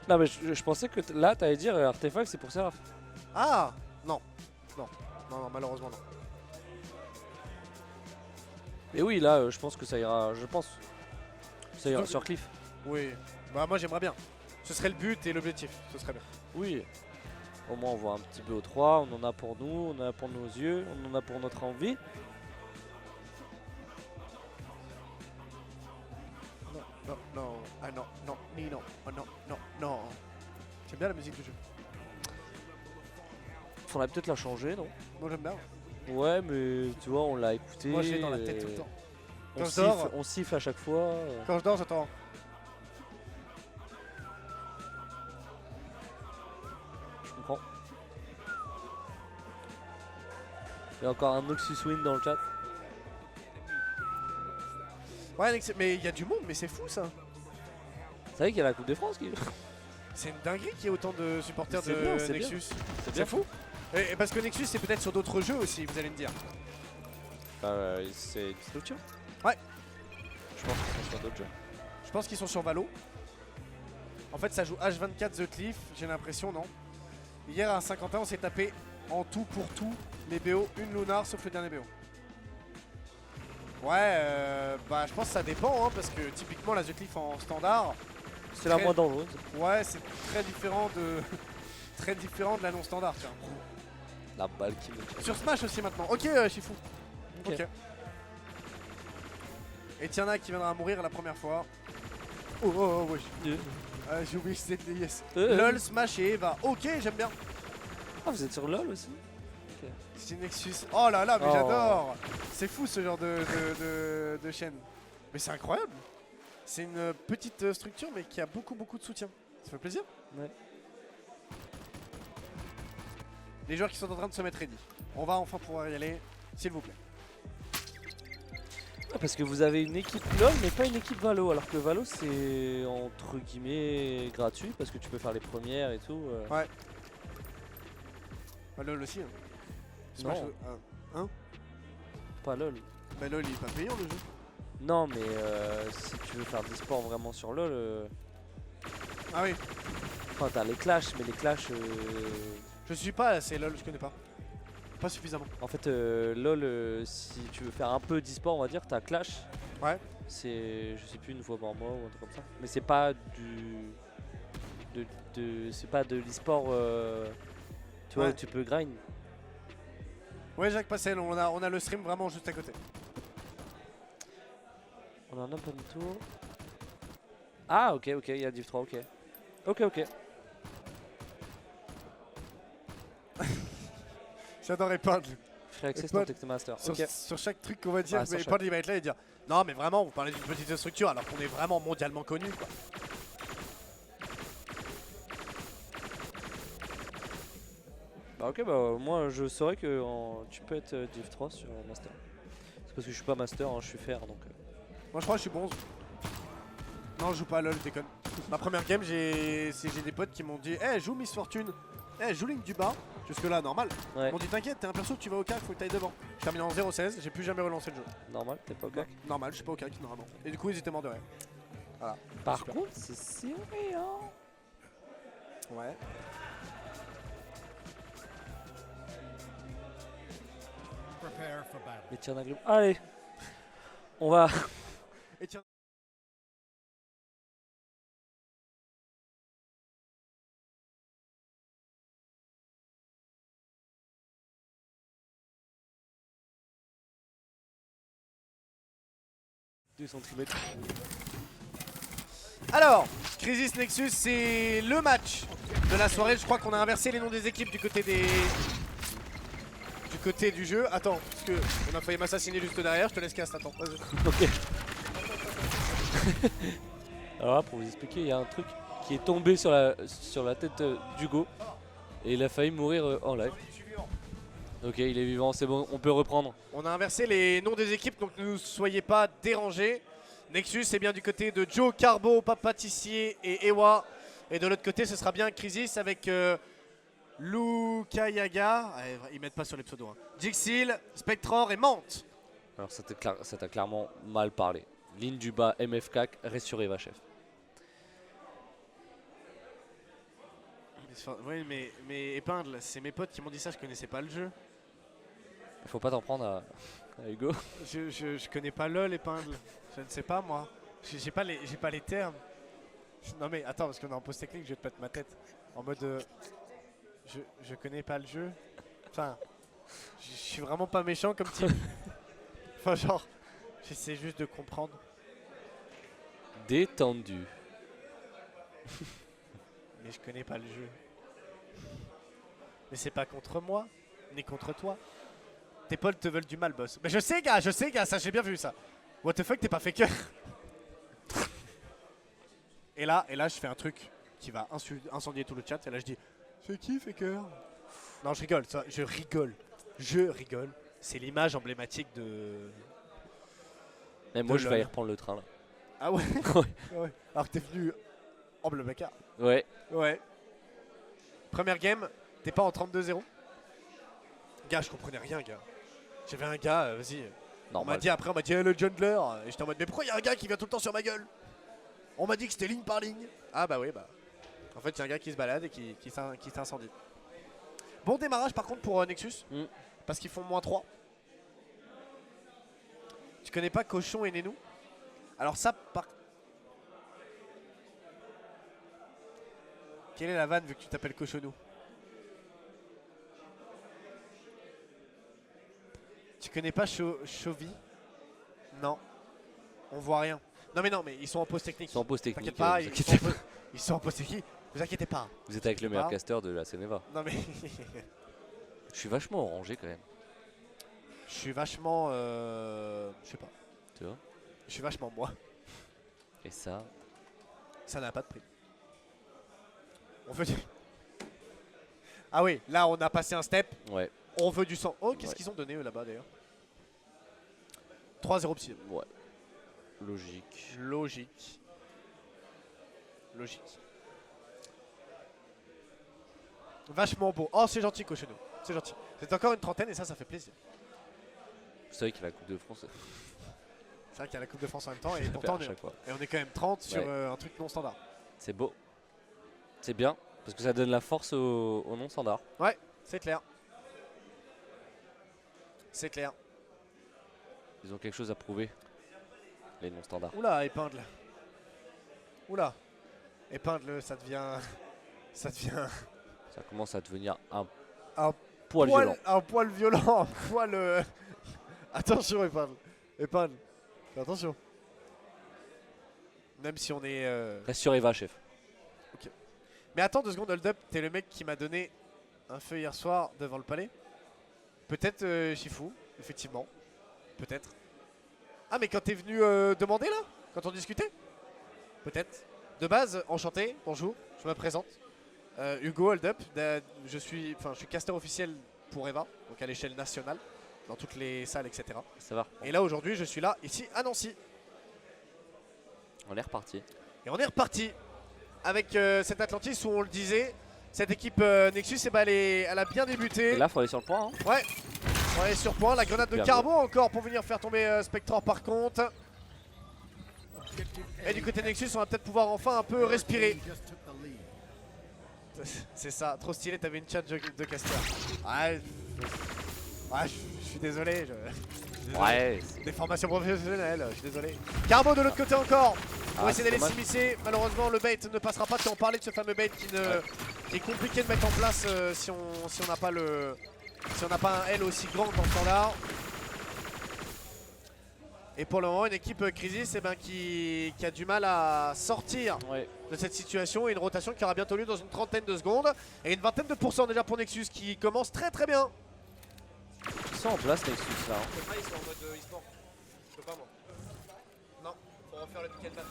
Non, mais je pensais que là, t'allais dire artefact, c'est pour Seraph. Ah non. Non, malheureusement non. Et oui, là, je pense que ça ira. Je pense. Ça ira Donc- sur Cliff. Oui, bah moi j'aimerais bien. Ce serait le but et l'objectif, ce serait bien. Oui. Au moins, on voit un petit BO3. On en a pour nous, on en a pour nos yeux, on en a pour notre envie. Non, ah non, ni non, oh non. J'aime bien la musique du jeu. Faudrait peut-être la changer, non? Moi j'aime bien. Ouais, mais tu vois, on l'a écouté. Moi j'ai dans la tête tout le temps. On Quand je siffle, dors- on siffle à chaque fois. Quand je dors, j'entends. Je comprends. Il y a encore un Noxus Win dans le chat. Ouais, mais il y a du monde, mais c'est fou ça. Vous savez qu'il y a la Coupe de France qui. C'est une dinguerie qu'il y ait autant de supporters C'est de bien, c'est Nexus. C'est C'est fou. Et parce que Nexus c'est peut-être sur d'autres jeux aussi, vous allez me dire. C'est une structure. Ouais. Je pense que c'est sur d'autres jeux. Je pense qu'ils sont sur Valo. En fait, ça joue H24 The Cliff, j'ai l'impression, non? Hier à Saint-Quentin, on s'est tapé en tout pour tout les BO, une Lunar sauf le dernier BO. Ouais, bah je pense que ça dépend, hein, parce que typiquement la The Cliff en standard, C'est la Très- moins dangereuse. ouais, c'est très différent de très différent de la non standard, tiens. La balle qui me. Sur Smash aussi maintenant. Ok, Shifu. Ok. Ok. Et Tiana qui viendra à mourir la première fois. Oh, wesh. J'ai oublié que c'était les yes. LOL, Smash et Eva. Ok, j'aime bien. Ah, vous êtes sur LoL aussi? C'est Nexus. Oh là là, mais Oh. j'adore. C'est fou ce genre de chaîne. Mais c'est incroyable. C'est une petite structure mais qui a beaucoup de soutien. Ça fait plaisir. Ouais. Les joueurs qui sont en train de se mettre ready. On va enfin pouvoir y aller, s'il vous plaît. Ah, parce que vous avez une équipe LoL mais pas une équipe Valo. Alors que Valo c'est entre guillemets gratuit parce que tu peux faire les premières et tout. Ouais. Bah, LOL aussi. Hein. Smash, Non. Pas LoL. Bah LOL il est pas payant le jeu. Non mais si tu veux faire des sports vraiment sur LoL, Ah oui. enfin t'as les clashs mais les clashs Je suis pas assez LOL, je connais pas. Pas suffisamment. en fait LoL si tu veux faire un peu d'e-sport on va dire t'as clash. Ouais. C'est je sais plus une fois par mois ou un truc comme ça. Mais c'est pas c'est pas de l'e-sport tu vois Ouais. où tu peux grind. Ouais, Jacques Passel, on a le stream vraiment juste à côté. On a un open tour. Ah ok il y a Div 3 ok. Ok. J'adore Epard. Free access pas- non Tech Master. Sur, Ok. sur chaque truc qu'on va dire, Ouais, sur Epard il va être là et dire non mais vraiment vous parlez d'une petite structure alors qu'on est vraiment mondialement connu quoi. Bah ok bah moi je saurais que tu peux être Div 3 sur Master. C'est parce que je suis pas Master, hein, je suis fer donc. Moi je crois que je suis bronze. Non, je joue pas à LoL, je déconne. Ma première game, j'ai des potes qui m'ont dit hey, joue Miss Fortune. Hey, joue Link du bas. Jusque là, normal. Ouais. Ils m'ont dit t'inquiète, t'es un perso, tu vas au CAC, faut que t'ailles devant. Je termine en 0-16, j'ai plus jamais relancé le jeu. Normal, t'es pas au cac. Normal, je suis pas au CAC normalement. Et du coup, ils étaient morts de rire. Voilà. Par Super. contre, c'est serré, hein. Ouais. Prepare for battle. Les tirs d'agrément. Allez, on va. Et tiens. Alors, Crisis Nexus, c'est le match de la soirée. Je crois qu'on a inversé les noms des équipes du côté du jeu. Attends, parce que on a failli m'assassiner juste derrière. Je te laisse cast. Attends. Vas-y. Ok. Alors là, pour vous expliquer, il y a un truc qui est tombé sur la tête d'Hugo et il a failli mourir en live. Ok, il est vivant, c'est bon, on peut reprendre. On a inversé les noms des équipes, donc ne soyez pas dérangés. Nexus est bien du côté de Joe, Carbo, Papatissier et Ewa. Et de l'autre côté, ce sera bien Crisis avec Lukayaga. Ils mettent pas sur les pseudos. Hein. Jixil, Spectror et Mante. Alors ça t'a clairement mal parlé. Ligne du bas, MFCAC, reste sur Eva Chef. Oui, mais Épingle, c'est mes potes qui m'ont dit ça, je connaissais pas le jeu. Il faut pas t'en prendre à Hugo. Je connais pas LoL, Épingle. Je ne sais pas, moi. J'ai pas les termes. Non mais attends, parce qu'on est en pause technique, je vais te mettre ma tête. En mode... je connais pas le jeu. Enfin, je suis vraiment pas méchant comme type. Enfin genre, j'essaie juste de comprendre. Détendu. Mais je connais pas le jeu. Mais c'est pas contre moi, ni contre toi. Tes potes te veulent du mal, boss. Mais je sais, gars, ça j'ai bien vu ça. What the fuck, t'es pas faker. Et là, je fais un truc qui va incendier tout le chat. Et là, je dis, c'est qui faker? Non, je rigole, je rigole. C'est l'image emblématique de... Et moi, De je vais aller LOL. reprendre le train là. Ah ouais. Ouais. Ouais. Alors que t'es venu en bleu bacard. Ouais. Ouais. Première game, t'es pas en 32-0. Gars, je comprenais rien, gars. J'avais un gars, vas-y. On m'a Normal. dit après, le jungler. Et j'étais en mode, mais pourquoi il y a un gars qui vient tout le temps sur ma gueule? On m'a dit que c'était ligne par ligne. Ah bah oui, bah. En fait, il y a un gars qui se balade et qui s'incendie. Bon démarrage par contre pour Nexus. Parce qu'ils font -3. Tu connais pas Cochon et Nenou? Alors ça, par... Quelle est la vanne vu que tu t'appelles Cochonou? Tu connais pas Chovy? Non. On voit rien. Non mais ils sont en pause technique. Ils sont en pause technique. T'inquiète pas, vous inquiétez pas. ils sont en pause technique. Vous inquiétez pas. Vous êtes avec le meilleur pas. caster de la Seneva. Non mais Je suis vachement orangé quand même. je suis vachement... je sais pas. Tu vois. Je suis vachement moi. Et ça. Ça n'a pas de prix. On veut du... Ah oui, là on a passé un step. Ouais. On veut du sang. Oh, qu'est-ce Ouais. qu'ils ont donné eux là-bas d'ailleurs? 3-0 psy. Ouais. Logique. Logique. Logique. Vachement beau. Oh, c'est gentil, Cochenou. C'est gentil. C'est encore une trentaine et ça fait plaisir. Vous savez qu'il y a la Coupe de France. C'est vrai qu'il y a la Coupe de France en même temps et à pourtant chaque fois. on est quand même 30 sur Ouais. un truc non standard. C'est beau. C'est bien. Parce que ça donne la force au non standard. Ouais, c'est clair. C'est clair. Ils ont quelque chose à prouver. Les non standards. Oula, épingle. Oula. Épingle, ça devient... Ça devient... Ça commence à devenir un Un poil violent. Un poil violent, un poil... Attention, épingle. Épingle. Fais attention. Même si on est... Reste sur Eva, chef. Mais attends 2 secondes, hold up. T'es le mec qui m'a donné un feu hier soir devant le palais. Peut-être Shifu, effectivement. Peut-être. Ah, mais quand t'es venu demander là? Quand on discutait? Peut-être. De base, enchanté, bonjour, je me présente. Hugo, hold up. Je suis caster officiel pour Eva, donc à l'échelle nationale, dans toutes les salles, etc. Ça va. Et là aujourd'hui, je suis là, ici à Nancy. On est reparti. Et on est reparti avec cette Atlantis où on le disait, cette équipe Nexus, eh ben, elle a bien débuté. Et là, faut aller sur le point. Hein. Ouais, on est sur point. La grenade de Bien Carbo encore pour venir faire tomber Spectre par contre. Objective A. Et du côté Nexus, on va peut-être pouvoir enfin un peu respirer. Just took the lead. C'est ça, trop stylé, t'avais une chat de caster. Ouais, je suis désolé. Ouais. Des formations professionnelles, je suis désolé. Carbo de l'autre côté encore. On va Ah, essayer c'est d'aller dommage. s'immiscer. Malheureusement, le bait ne passera pas. Tu en parlais de ce fameux bait qui est compliqué de mettre en place si on n'a pas un L aussi grand dans le standard. Et pour le moment, une équipe Crisis qui a du mal à sortir Ouais. de cette situation. Et une rotation qui aura bientôt lieu dans une trentaine de secondes. Et une vingtaine de pourcents déjà pour Nexus qui commence très très bien. Ils sont en place Nexus là. Hein. Ils sont en mode e-sport. Je peux pas moi. Non, faut refaire le pick and back.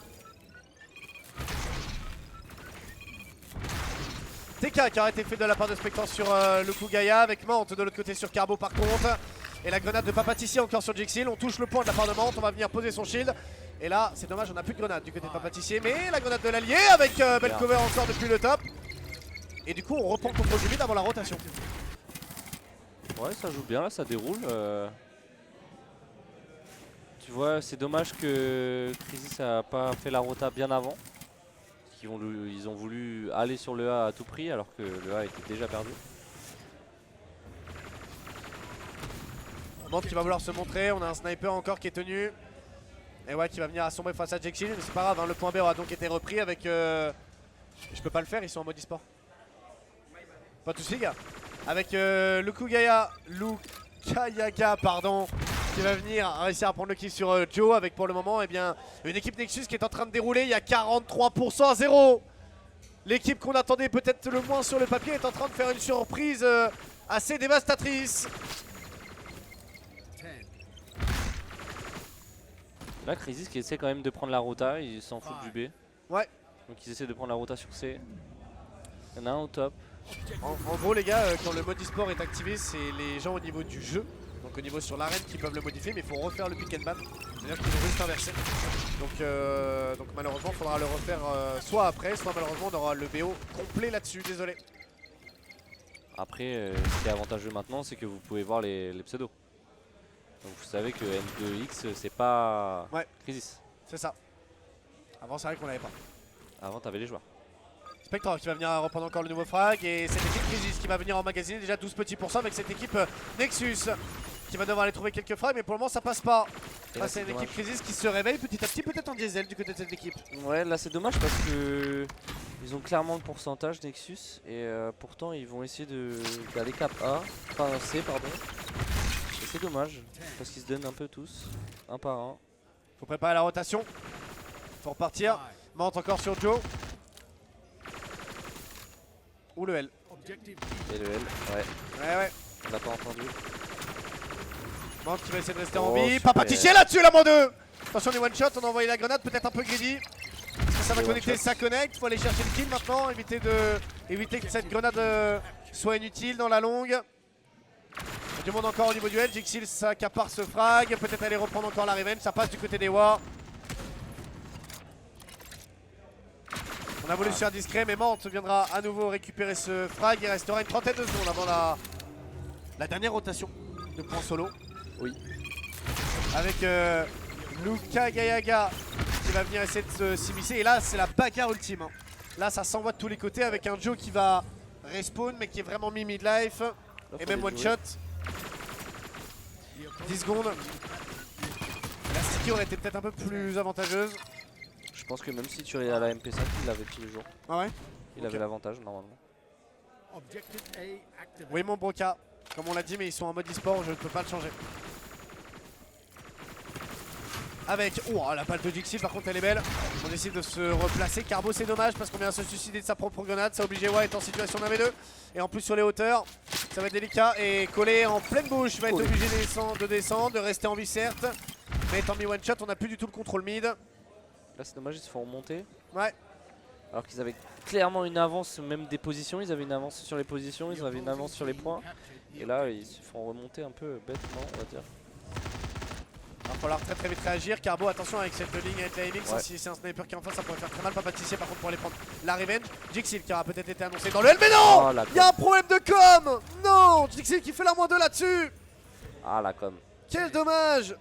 TK qui a été fait de la part de Spectre sur le coup Gaïa avec Mante de l'autre côté sur Carbo par contre. Et la grenade de Papatici encore sur Jixil. On touche le point de la part de Mante, on va venir poser son shield. Et là, c'est dommage, on n'a plus de grenade du côté de Papatici. Mais la grenade de l'allié avec belle cover encore depuis le top. Et du coup, on reprend le contrôle du mid avant la rotation. Ouais, ça joue bien là, ça déroule. Tu vois, c'est dommage que Crisis a pas fait la rota bien avant. Ils ont voulu aller sur le A à tout prix alors que le A était déjà perdu. Mante qui va vouloir se montrer, on a un sniper encore qui est tenu. Et ouais, qui va venir assombrer face à Jexil, mais c'est pas grave, hein, le point B aura donc été repris avec... Je peux pas le faire, ils sont en mode e-sport. Pas de soucis gars. Avec Lukayaga, pardon, qui va venir réussir à prendre le kill sur Joe avec pour le moment eh bien, une équipe Nexus qui est en train de dérouler, il y a 43% à 0. L'équipe qu'on attendait peut-être le moins sur le papier est en train de faire une surprise assez dévastatrice. 10. Là, Crisis qui essaie quand même de prendre la rota, ils s'en foutent du B. Ouais. Donc ils essaient de prendre la rota sur C. Il y en a un au top. En gros les gars, quand le mode e-sport est activé, c'est les gens au niveau du jeu, donc au niveau sur l'arène qui peuvent le modifier, mais il faut refaire le pick and ban, c'est-à-dire qu'ils vont juste inverser. Donc malheureusement il faudra le refaire soit après, soit malheureusement on aura le BO complet là-dessus, désolé. Après, ce qui est avantageux maintenant, c'est que vous pouvez voir les pseudos. Donc vous savez que M2X, c'est pas Ouais. Crisis. C'est ça. Avant c'est vrai qu'on l'avait pas. Avant, t'avais les joueurs. Spectre qui va venir reprendre encore le nouveau frag et cette équipe Crisis qui va venir emmagasiner déjà 12 petits pourcents avec cette équipe Nexus qui va devoir aller trouver quelques frags, mais pour le moment ça passe pas. Et là, C'est une dommage. équipe Crisis qui se réveille petit à petit, peut-être en diesel du côté de cette équipe. Ouais, là c'est dommage parce que ils ont clairement le pourcentage Nexus et pourtant ils vont essayer d'aller cap A, enfin C pardon. Et c'est dommage parce qu'ils se donnent un peu tous, un par un. Faut préparer la rotation. Faut repartir. Mante encore sur Joe. Ou le L. Objective Et le L, ouais, Ouais. on l'a pas entendu. Mante qui va essayer de rester en Oh, vie. super. Papatici est là-dessus, la moins 2. Attention les one shot, on a envoyé la grenade, peut-être un peu greedy. Est-ce que ça va Les connecter? one shot. Ça connecte. Faut aller chercher le kill maintenant. Éviter que cette grenade soit inutile dans la longue. Il y a du monde encore au niveau du L. Jixil s'accapare ce frag. Peut-être aller reprendre encore la revenge. Ça passe du côté des War. On a voulu se faire discret, mais Mante viendra à nouveau récupérer ce frag. Il restera une trentaine de secondes avant la dernière rotation de points solo. Oui. Avec Lukayaga qui va venir essayer de s'immiscer. Et là, c'est la bagarre ultime. Hein. Là, ça s'envoie de tous les côtés avec un Joe qui va respawn, mais qui est vraiment mis midlife. Là, Et faut même les one jouer. shot. 10 secondes. La sticky aurait été peut-être un peu plus avantageuse. Je pense que même si tu es à la MP5, il l'avait tous les jours. Ah ouais? Il Ok. avait l'avantage normalement. Objective A activated. Oui mon Broca, comme on l'a dit, mais ils sont en mode e-sport, je ne peux pas le changer. Avec, la balle de Jixil par contre elle est belle. On décide de se replacer. Carbo c'est dommage parce qu'on vient se suicider de sa propre grenade. Ça oblige White en situation d'un V2. Et en plus sur les hauteurs, ça va être délicat. Et collé en pleine bouche, il va être Collé. obligé de descendre, de rester en vie certes. Mais étant mis one shot, on n'a plus du tout le contrôle mid. Là c'est dommage, ils se font remonter. Ouais, Alors qu'ils avaient clairement une avance, même des positions, ils avaient une avance sur les positions, ils avaient une avance sur les points. Et là ils se font remonter un peu bêtement on va dire. Va falloir très vite réagir. Carbo, attention avec cette ligne avec la MX. Ouais. Si c'est un sniper qui est en face, ça pourrait faire très mal. Pas pâtissier par contre pour aller prendre la revenge. Jixil qui aura peut-être été annoncé dans le L. Mais non, Oh, la il y a un problème de com. Non, Jixil qui fait la -2 là-dessus. Ah la com. Quel dommage.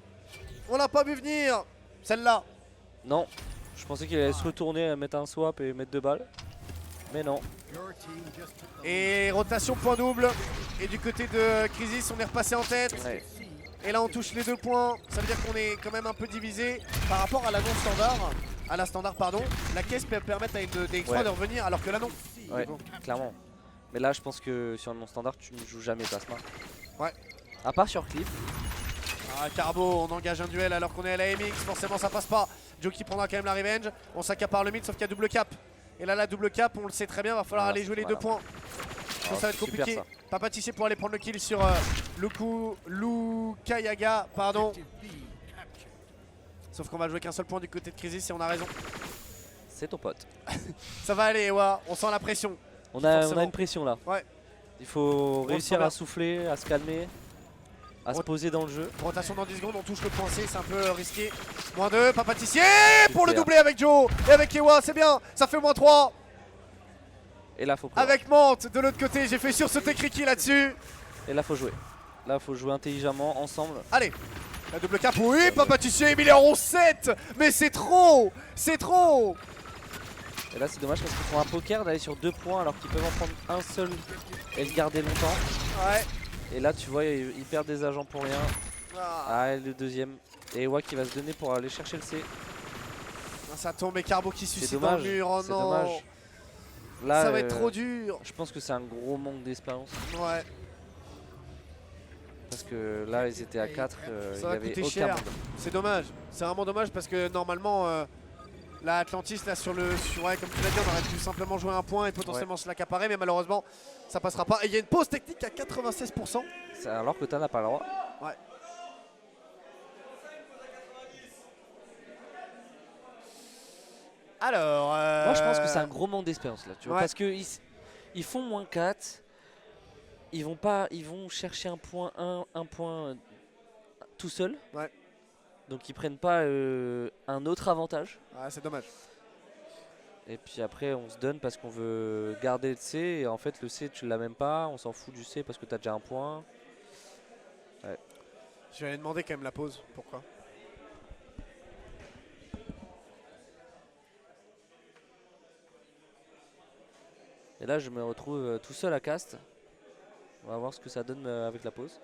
On l'a pas vu venir. Celle-là. Non, je pensais qu'il allait se retourner, mettre un swap et mettre 2 balles. Mais non. Your team just took the Et rotation point double. Et du côté de Crisis, on est repassé en tête. Ouais. lead. Et là on touche les 2 points, ça veut dire qu'on est quand même un peu divisé par rapport à la non standard. À la standard pardon, la caisse peut permettre à une DX3 Ouais. de revenir alors que là non. Ouais, Bon. clairement. Mais là, je pense que sur un non standard, tu ne joues jamais ta smart. Ouais. À part sur clip. Ah, Carbo, on engage un duel alors qu'on est à la MX, forcément ça passe pas. Joe qui prendra quand même la revenge, on s'accapare le mid sauf qu'il y a double cap. Et là la double cap, on le sait très bien, va falloir Voilà, aller jouer les voilà. 2 points. Je pense que ça va être super, compliqué. ça. Pas pâtissier pour aller prendre le kill sur Lukayaga, pardon. Objective B captured. Sauf qu'on va jouer qu'un seul point du côté de Crisis et on a raison. C'est ton pote. Ça va aller, ouais, on sent la pression. On a Forcément. une pression là. Ouais. Il faut le réussir sent à bien. souffler, à se calmer, à se poser dans le jeu. Rotation dans 10 secondes, on touche le point C, c'est un peu risqué. -2, pas pâtissier pour le Super. doubler avec Joe et avec Ewa, c'est bien, ça fait -3. Et là, faut pouvoir. Avec Mante de l'autre côté, j'ai fait sursauter Kriki là-dessus. Et là, faut jouer. Là, faut jouer intelligemment, ensemble. Allez, la double cap, oui, pas pâtissier, il est en 11-7. Mais c'est trop, c'est trop. Et là, c'est dommage parce qu'ils font un poker d'aller sur 2 points alors qu'ils peuvent en prendre un seul et le garder longtemps. Ouais. Et là, tu vois, ils perdent des agents pour rien. Ah, Ah, et le deuxième. Et Ewa qui va se donner pour aller chercher le C. ça tombe et Carbo qui C'est suicide dans le dommage. mur, oh C'est non. dommage. Là, Ça va être trop dur. Je pense que c'est un gros manque d'expérience. Ouais, Parce que là, ils étaient à 4. Il ça y va avait coûter aucun cher. monde. C'est dommage. C'est vraiment dommage parce que normalement, la Atlantis, là, ouais, comme tu l'as dit, on aurait pu simplement jouer un point et potentiellement se l'accaparer, mais malheureusement, ça passera pas. Et il y a une pause technique à 96%. Alors que t'en as pas le droit. Ouais. Alors. Moi, je pense que c'est un gros manque d'expérience là. Tu vois, Ouais. parce que ils font -4. Ils vont chercher un point 1, un point tout seul. Ouais. Donc ils prennent pas un autre avantage. Ouais, c'est dommage. Et puis après on se donne parce qu'on veut garder le C. Et en fait le C tu l'as même pas. On s'en fout du C parce que t'as déjà un point. Je vais demander quand même la pause. Pourquoi? Et là je me retrouve tout seul à cast. On va voir ce que ça donne avec la pause.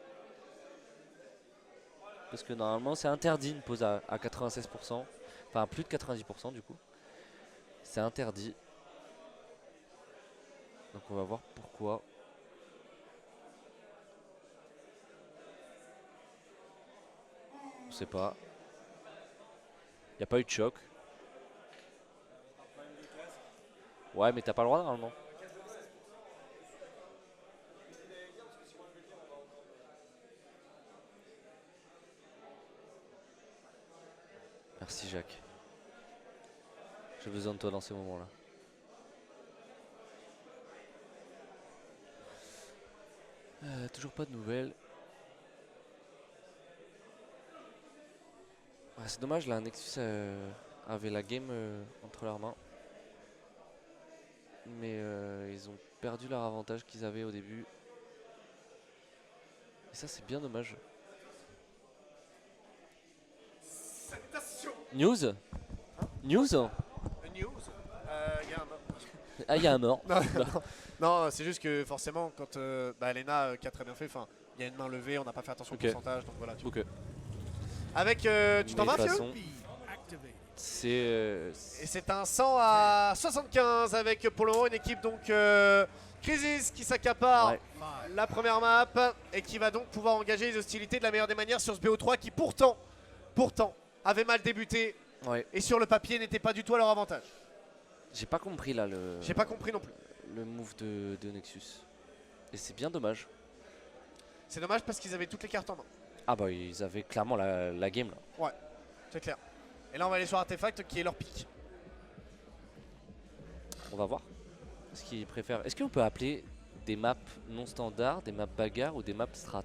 Parce que normalement c'est interdit une pause à 96%. Enfin plus de 90% du coup. C'est interdit. Donc on va voir pourquoi. On sait pas. Il n'y a pas eu de choc. Ouais mais t'as pas le droit normalement. Merci Jacques. J'ai besoin de toi dans ces moments-là. Toujours pas de nouvelles. Ouais, c'est dommage, là, Nexus avait la game entre leurs mains. Mais ils ont perdu leur avantage qu'ils avaient au début. Et ça, c'est bien dommage. News News News. Il y a un mort. Ah, il y a un mort. Non, c'est juste que forcément, quand Lena qui a très bien fait, il y a une main levée, on n'a pas fait attention Ok. au pourcentage, donc voilà. Ok. Avec, tu t'en Mais vas, de toute Fieu façon, B activated. c'est. Et c'est un 100 à 75 avec pour le moment une équipe donc Crisis qui s'accapare Ouais. la première map et qui va donc pouvoir engager les hostilités de la meilleure des manières sur ce BO3 qui pourtant avait mal débuté Ouais. et sur le papier n'était pas du tout à leur avantage. J'ai pas compris là J'ai pas compris non plus. le move de Nexus. Et c'est bien dommage. C'est dommage parce qu'ils avaient toutes les cartes en main. Ah bah ils avaient clairement la game là. C'est clair. Et là on va aller sur Artefact qui est leur pick. On va voir. Est-ce qu'ils préfèrent. Est-ce qu'on peut appeler des maps non standards, des maps bagarre ou des maps strat?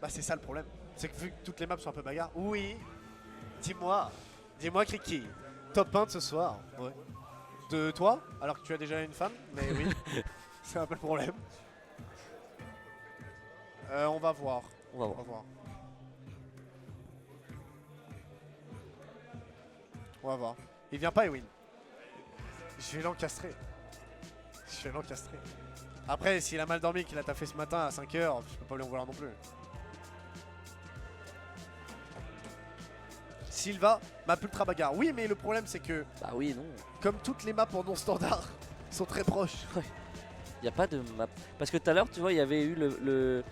Bah c'est ça le problème. C'est que vu que toutes les maps sont un peu bagarres, oui. Dis-moi Kriki, top 1 de ce soir. Ouais. De toi, alors que tu as déjà une femme, mais oui, c'est un peu le problème. On va voir. On va On voir. va voir. On va voir. Il vient pas, Ewin. Je vais l'encastrer. Je vais l'encastrer. Après, s'il a mal dormi, qu'il a taffé ce matin à 5h, je peux pas lui en vouloir non plus. Sylva, map ultra bagarre. Oui, mais le problème, c'est que, Bah oui, non. comme toutes les maps en non standard, sont très proches. Il n'y a pas de map. Parce que tout à l'heure, tu vois, il y avait eu le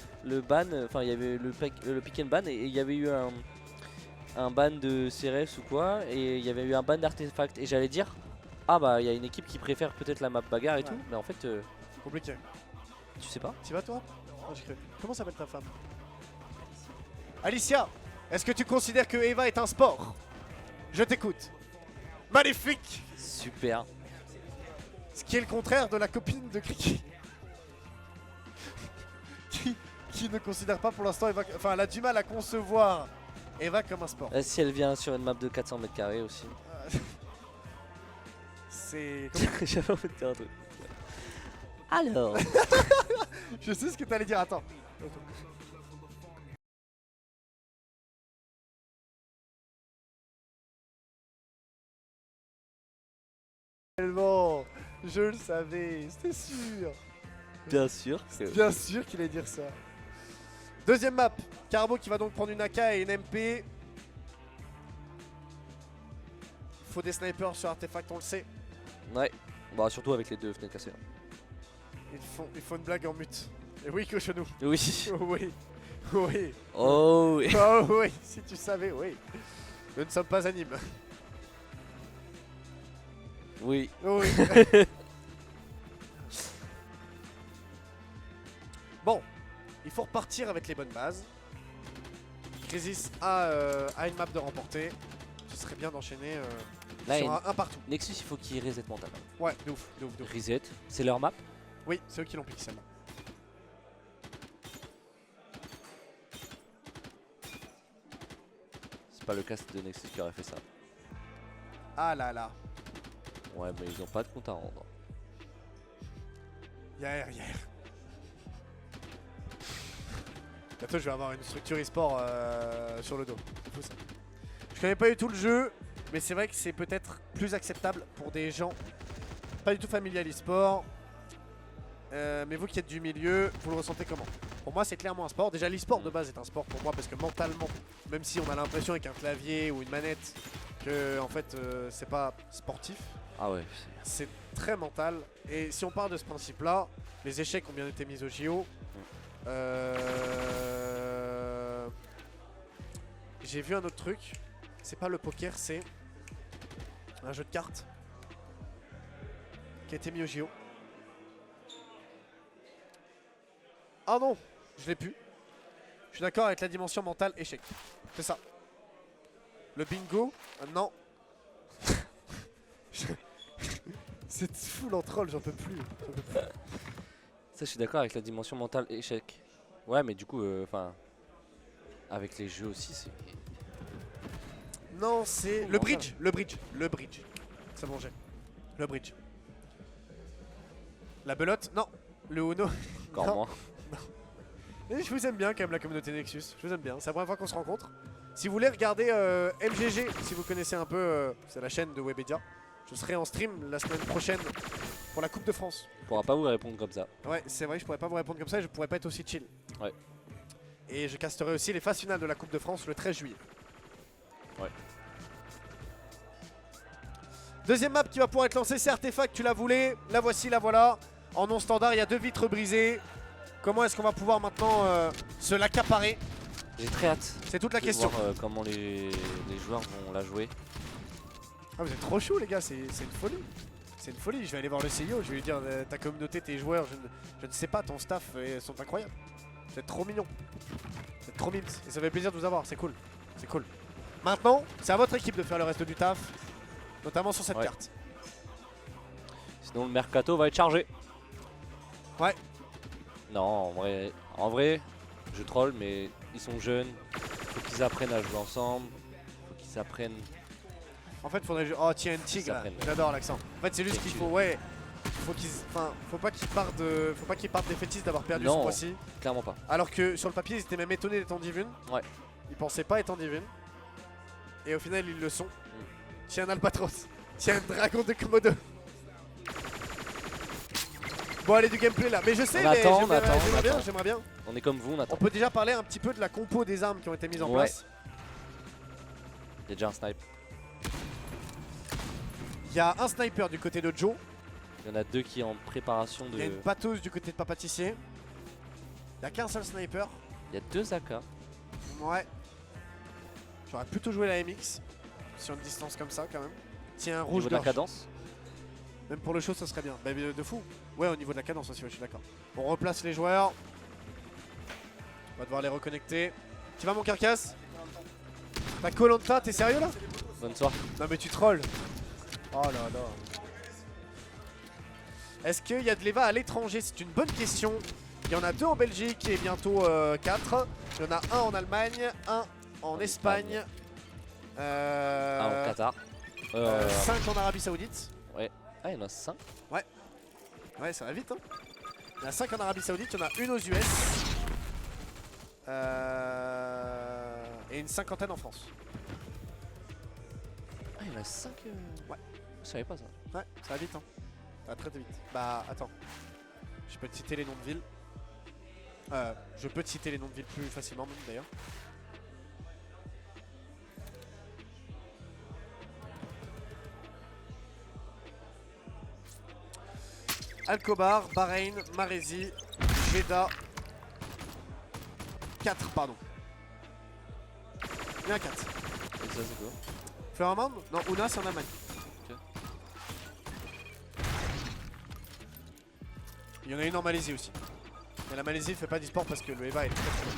ban, enfin, il y avait le pick and ban et il y avait eu un ban de CRS ou quoi, et il y avait eu un ban d'artefact. Et j'allais dire, ah bah, il y a une équipe qui préfère peut-être la map bagarre et Ouais. tout, mais en fait, Compliqué. tu sais pas. T'y vas, toi? Oh, j'ai cru. Comment s'appelle ta femme? Alicia, est-ce que tu considères que Eva est un sport? Je t'écoute. Magnifique. Super. Ce qui est le contraire de la copine de Kriki. qui ne considère pas pour l'instant Eva... Enfin, elle a du mal à concevoir Eva comme un sport. Si elle vient sur une map de 400 mètres carrés aussi. C'est... J'avais envie de dire un truc. Alors. Je sais ce que t'allais dire, attends. Tellement, je le savais, c'était sûr. Bien sûr. Bien sûr qu'il allait dire ça. Deuxième map, Carbo qui va donc prendre une AK et une MP. Il faut des snipers sur artefact, on le sait. Ouais. Bah surtout avec les deux fenêtres cassées. Il faut une blague en mute. Et oui, cochonou. Oui. Oh oui. Oui. Oh oui. Oh oui, si tu savais, oui. Nous ne sommes pas animes. Oui. Oui. Bon, il faut repartir avec les bonnes bases. Crisis a une map de remporter. Ce serait bien d'enchaîner Là, sur un partout. Nexus, il faut qu'ils reset mental. Ouais, de ouf, de ouf, de ouf. Reset, c'est leur map. Oui, c'est eux qui l'ont piqué celle-là. C'est pas le cast de Nexus qui aurait fait ça. Ah là là. Ouais, mais ils ont pas de compte à rendre. Hier. Bientôt, je vais avoir une structure e-sport sur le dos. C'est fou ça. Je connais pas du tout le jeu, mais c'est vrai que c'est peut-être plus acceptable pour des gens pas du tout familiers à l'e-sport. Mais vous qui êtes du milieu, vous le ressentez comment? Pour moi, c'est clairement un sport. Déjà, l'e-sport de base est un sport pour moi parce que mentalement, même si on a l'impression avec un clavier ou une manette que en fait c'est pas sportif, Ah ouais. c'est très mental. Et si on part de ce principe-là, les échecs ont bien été mis au JO. J'ai vu un autre truc. C'est pas le poker, c'est un jeu de cartes qui a été mis au JO. Ah non, je l'ai plus. Je suis d'accord avec la dimension mentale échec. C'est ça. Le bingo, non. C'est full en troll, j'en peux plus. Ça, je suis d'accord avec la dimension mentale échec. Ouais, mais du coup, enfin, avec les jeux aussi, c'est. Non, c'est Oh, le mental. bridge, le bridge, le bridge. Ça mangeait. Le bridge. La belote, non. Le Uno. Encore Non. moins. Et je vous aime bien quand même la communauté Nexus. Je vous aime bien. C'est la première fois qu'on se rencontre. Si vous voulez regarder MGG, si vous connaissez un peu, c'est la chaîne de Webedia. Je serai en stream la semaine prochaine pour la Coupe de France. On pourra pas vous répondre comme ça. Ouais, c'est vrai, je pourrais pas vous répondre comme ça et je pourrais pas être aussi chill. Ouais. Et je casterai aussi les phases finales de la Coupe de France le 13 juillet. Ouais. Deuxième map qui va pouvoir être lancée, c'est Artefact, tu la voulais. La voici, la voilà. En non standard, il y a 2 vitres brisées. Comment est-ce qu'on va pouvoir maintenant se l'accaparer? J'ai très hâte C'est toute la de question. voir comment les joueurs vont la jouer. Ah, vous êtes trop chaud les gars, c'est une folie. C'est une folie, je vais aller voir le CEO, je vais lui dire ta communauté, tes joueurs, je ne sais pas, ton staff sont incroyables. Vous êtes trop mignons. Vous êtes trop mimes et ça fait plaisir de vous avoir, c'est cool. C'est cool. Maintenant, c'est à votre équipe de faire le reste du taf, notamment sur cette Ouais. carte. Sinon, le mercato va être chargé. Ouais. Non, en vrai, je troll, mais ils sont jeunes. Faut qu'ils apprennent à jouer ensemble. Faut qu'ils s'apprennent. En fait, faudrait. Oh, TNT, Ça là. prenne. J'adore l'accent. En fait, c'est juste qu'il TNT. faut. Ouais. Faut qu'ils. Enfin, faut pas qu'ils partent de. Faut pas qu'ils partent défaitistes d'avoir perdu ce Non. mois-ci. Clairement pas. Alors que sur le papier, ils étaient même étonnés d'être en Div 1. Ouais. Ils pensaient pas être en Div 1. Et au final, ils le sont. Tiens, un albatros. Tiens, un dragon de Komodo. Bon, allez, du gameplay là. Mais je sais, On mais attend, j'aimerais bien, attend. j'aimerais bien. On est comme vous, on On attend. peut déjà parler un petit peu de la compo des armes qui ont été mises en Ouais. place. Il y a déjà un snipe. Il y a un sniper du côté de Joe. Il y en a 2 qui est en préparation Il y a de. une pâteuse du côté de Papa Tissier. Il n'y a qu'un seul sniper. Il y a 2 AK. Ouais. J'aurais plutôt joué la MX sur une distance comme ça quand même. Tiens, un Au rouge niveau de la gorge. cadence. Même pour le show, ça serait bien. Bah, de fou. Ouais, au niveau de la cadence aussi, ouais, je suis d'accord. On replace les joueurs. On va devoir les reconnecter. Tu vas, mon carcasse? T'as Koh-Lanta, t'es sérieux là? Bonne soirée. Non, mais tu trolls. Oh là là. Est-ce qu'il y a de l'EVA à l'étranger? C'est une bonne question. Il y en a 2 en Belgique et bientôt 4. Il y en a un en Allemagne, un en Espagne. Un au Qatar. 5 en Arabie Saoudite. Ah, il y en a 5. Ouais, ça va vite. Hein. Il y en a 5 en Arabie Saoudite, il y en a une aux US. Et une cinquantaine en France. Ah, il y en a 5. Ouais. Je savais pas ça. Ouais, ça va vite. Hein. Ça va très très vite. Bah, attends. Je peux te citer les noms de villes. Je peux te citer les noms de villes plus facilement, même d'ailleurs. Al-Khobar, Bahreïn, Marésie, Jeddah. 4, pardon. Il y en a 4. Et ça, c'est quoi? Fairmont? Non, Una, c'est en Allemagne. Ok. Il y en a une en Malaisie aussi. Mais la Malaisie ne fait pas d'e-sport parce que le EVA est très très bon.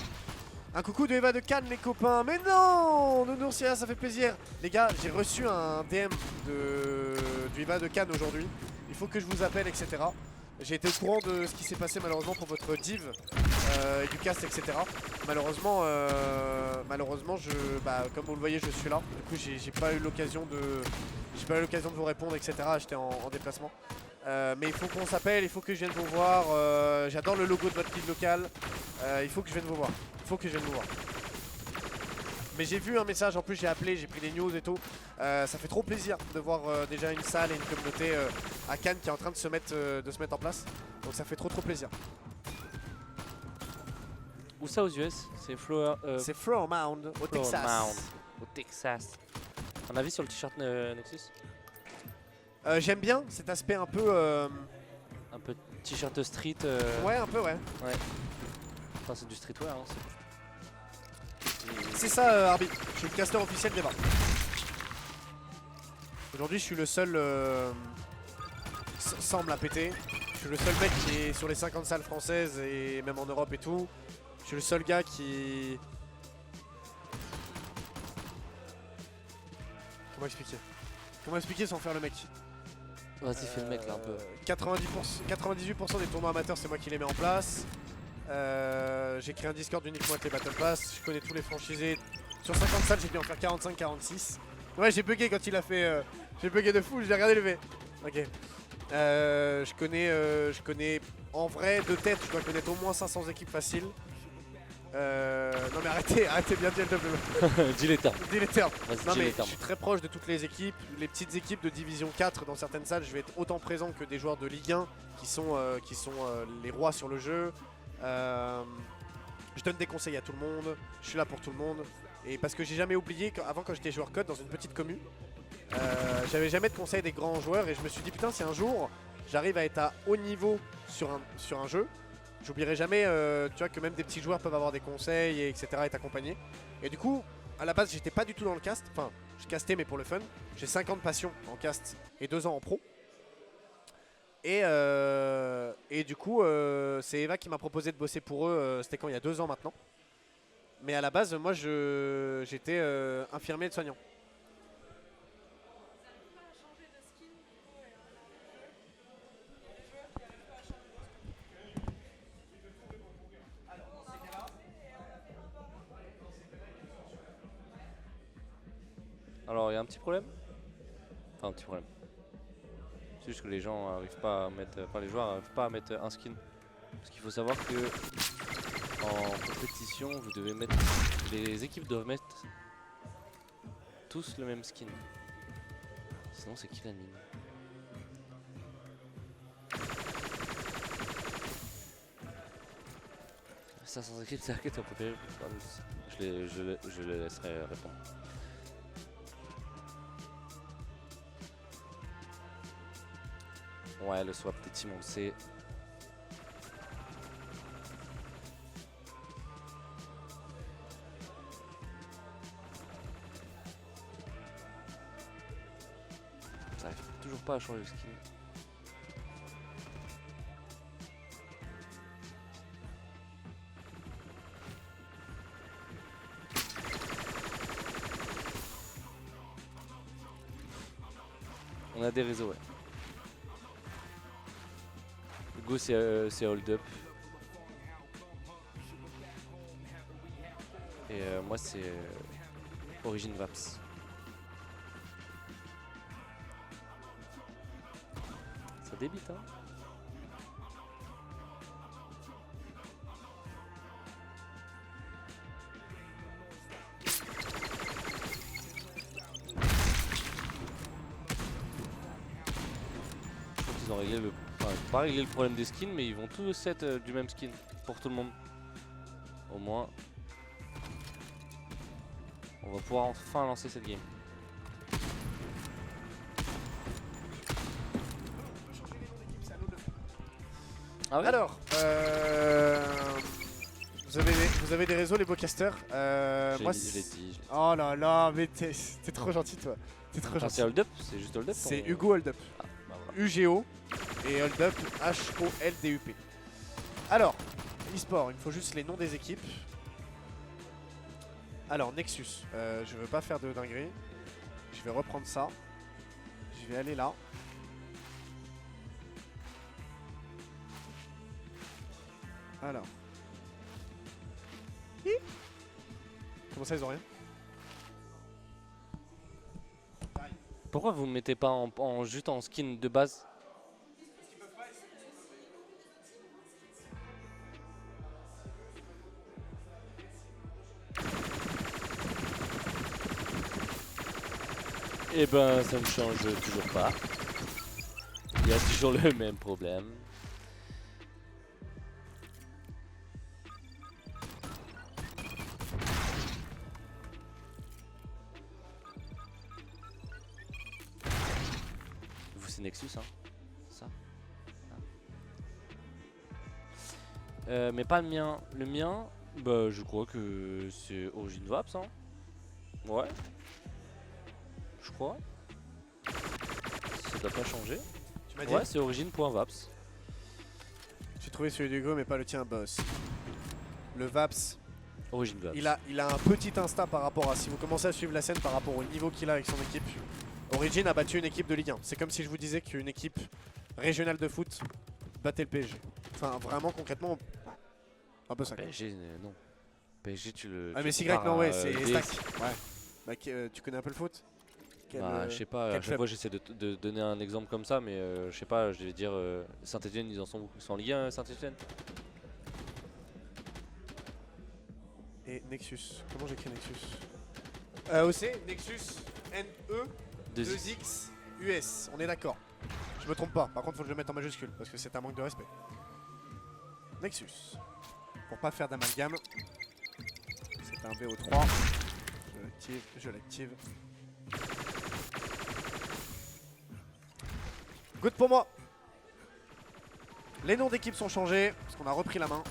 Un coucou de Eva de Cannes, les copains. Mais non, Nounoursia, ça fait plaisir. Les gars, j'ai reçu un DM du Eva de Cannes aujourd'hui. Il faut que je vous appelle, etc. J'ai été au courant de ce qui s'est passé malheureusement pour votre div et du cast, etc. Malheureusement, comme vous le voyez, je suis là. Du coup, j'ai pas eu l'occasion de vous répondre, etc. J'étais en déplacement. Mais il faut qu'on s'appelle, il faut que je vienne vous voir. J'adore le logo de votre guide locale. Il faut que je vienne vous voir. Mais j'ai vu un message, en plus j'ai appelé, j'ai pris des news et tout. Ça fait trop plaisir de voir déjà une salle et une communauté à Cannes qui est en train de se mettre en place. Donc ça fait trop plaisir. Où ça aux US? C'est C'est Flower Mound au Flower Texas. Mound, au Texas. Un avis sur le t-shirt Nexus? J'aime bien cet aspect un peu... Un peu t-shirt street. Ouais, un peu, ouais. Enfin, c'est du streetwear. Hein, C'est ça, Arby. Je suis le caster officiel d'Eva. Aujourd'hui, je suis le seul... sans me la péter. Je suis le seul mec qui est sur les 50 salles françaises et même en Europe et tout. Je suis le seul gars qui... Comment expliquer sans faire le mec? Vas-y, fais le mec là un peu. 98% des tournois amateurs, c'est moi qui les mets en place. J'ai créé un Discord uniquement avec les Battle Pass. Je connais tous les franchisés. Sur 50 salles, j'ai dû en faire 45-46. Ouais, j'ai bugué quand il a fait... j'ai bugué de fou, j'ai regardé le V. Ok. Je connais en vrai de tête, je dois connaître au moins 500 équipes faciles. Non mais arrêtez bien de le Dis les termes. dis les termes. Vas-y, Non dis mais les je termes. suis très proche de toutes les équipes. Les petites équipes de division 4 dans certaines salles, je vais être autant présent que des joueurs de Ligue 1 qui sont les rois sur le jeu. Je donne des conseils à tout le monde, je suis là pour tout le monde. Et parce que j'ai jamais oublié qu'avant quand j'étais joueur code dans une petite commune, j'avais jamais de conseils des grands joueurs et je me suis dit putain si un jour j'arrive à être à haut niveau sur un jeu, j'oublierai jamais tu vois, que même des petits joueurs peuvent avoir des conseils et etc. et t'accompagner. Et du coup à la base j'étais pas du tout dans le cast, enfin je castais mais pour le fun. J'ai 5 ans de passion en cast et 2 ans en pro. Et du coup c'est Eva qui m'a proposé de bosser pour eux, c'était quand il y a 2 ans maintenant. Mais à la base moi j'étais infirmier de soignant. Alors il y a un petit problème. Enfin un petit problème. C'est juste que les gens arrivent pas à mettre, enfin les joueurs arrivent pas à mettre un skin. Parce qu'il faut savoir que en compétition, vous devez mettre, les équipes doivent mettre tous le même skin. Sinon c'est kill and win. Ça sans équipe, c'est arcade, on peut périr. Je les laisserai répondre. Ouais, le swap des teams, on le sait. Ça arrive toujours pas à changer le skin. On a des réseaux, ouais. Go c'est hold up. Et moi c'est Origin Vaps. Ça débite hein. Ils ont réglé le... Enfin, pas régler le problème des skins, mais ils vont tous set du même skin pour tout le monde. Au moins, on va pouvoir enfin lancer cette game. Ah ouais. Alors, vous avez des réseaux les beaux casters. Moi, je l'ai dit. oh là là, mais t'es trop gentil toi. T'es trop Ah, gentil. c'est hold up, c'est juste hold up. C'est ton- Hugo Hold Up. Ah, bah voilà. UGO et Hold Up HOLDUP. Alors, e-sport, il me faut juste les noms des équipes. Alors, Nexus, je veux pas faire de dinguerie. Je vais reprendre ça. Je vais aller là. Alors. Hi. Comment ça, ils ont rien? Pourquoi vous ne mettez pas juste en skin de base? Eh ben ça ne change toujours pas. Il y a toujours le même problème. Vous c'est Nexus hein? Ça? Mais pas le mien. Le mien, bah je crois que c'est Origin Vaps hein? Ouais. Je crois. Ça doit pas changer. Tu m'as dit? Ouais, c'est origin.vaps. J'ai trouvé celui d'Hugo, mais pas le tien, boss. Le Vaps, Origin Vaps. il a un petit insta par rapport à, si vous commencez à suivre la scène par rapport au niveau qu'il a avec son équipe. Origin a battu une équipe de Ligue 1. C'est comme si je vous disais qu'une équipe régionale de foot battait le PSG. Enfin, vraiment, concrètement, un peu ça. quoi. PSG, non. PSG, tu le. Ah, tu mais le c'est compares grec, non, ouais, à, c'est DS. Stack. Ouais. Bah, tu connais un peu le foot? Bah, je sais pas, à quel chaque club fois j'essaie de donner un exemple comme ça, mais je sais pas, je vais dire Saint-Etienne, ils sont en Ligue 1, Saint-Etienne. Et Nexus. Comment j'écris Nexus? OC, Nexus, NE, 2X, US. On est d'accord. Je me trompe pas. Par contre, faut que je le mette en majuscule parce que c'est un manque de respect. Nexus. Pour pas faire d'amalgame. C'est un BO3. Je l'active, je l'active. Good pour moi. Les noms d'équipes sont changés parce qu'on a repris la main.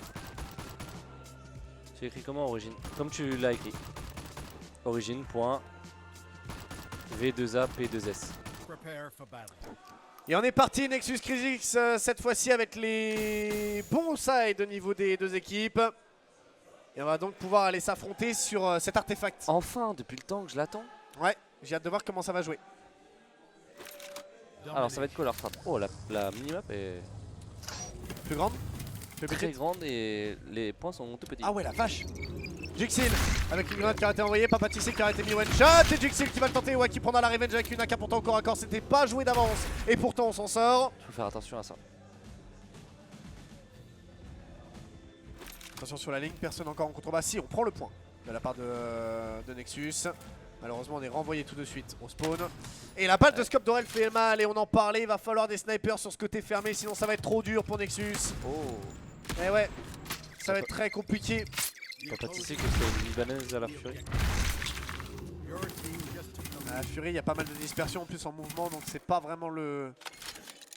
Tu écris comment Origin? Comme tu l'as écrit. Origin.v2ap2s. Prepare for battle. Et on est parti Nexus Crisix cette fois-ci avec les bons sides au niveau des deux équipes. Et on va donc pouvoir aller s'affronter sur cet artefact. Enfin, depuis le temps que je l'attends. Ouais, j'ai hâte de voir comment ça va jouer. Alors ça va être quoi leur strat? Oh, la minimap est Plus grande? Plus très petite? grande et les points sont tout petits. Ah ouais, la vache. Jixil avec une grenade qui a été envoyée, Papatissé qui a été mis one shot et Jixil qui va le tenter, ouais, qui prendra la revenge avec une AK pourtant au corps à corps, c'était pas joué d'avance et pourtant on s'en sort. Il faut faire attention à ça. Attention sur la ligne, personne encore en contrebas, si on prend le point de la part de Nexus. Malheureusement on est renvoyé tout de suite au spawn. Et la balle de scope d'Aurel fait mal et on en parlait, il va falloir des snipers sur ce côté fermé sinon ça va être trop dur pour Nexus. Oh. Et ouais, ça va être très compliqué. T'as pas tissé que c'est une Libanaise à la Fury. Your team just took the À la Fury, il y a pas mal de dispersion en plus en mouvement, donc c'est pas vraiment le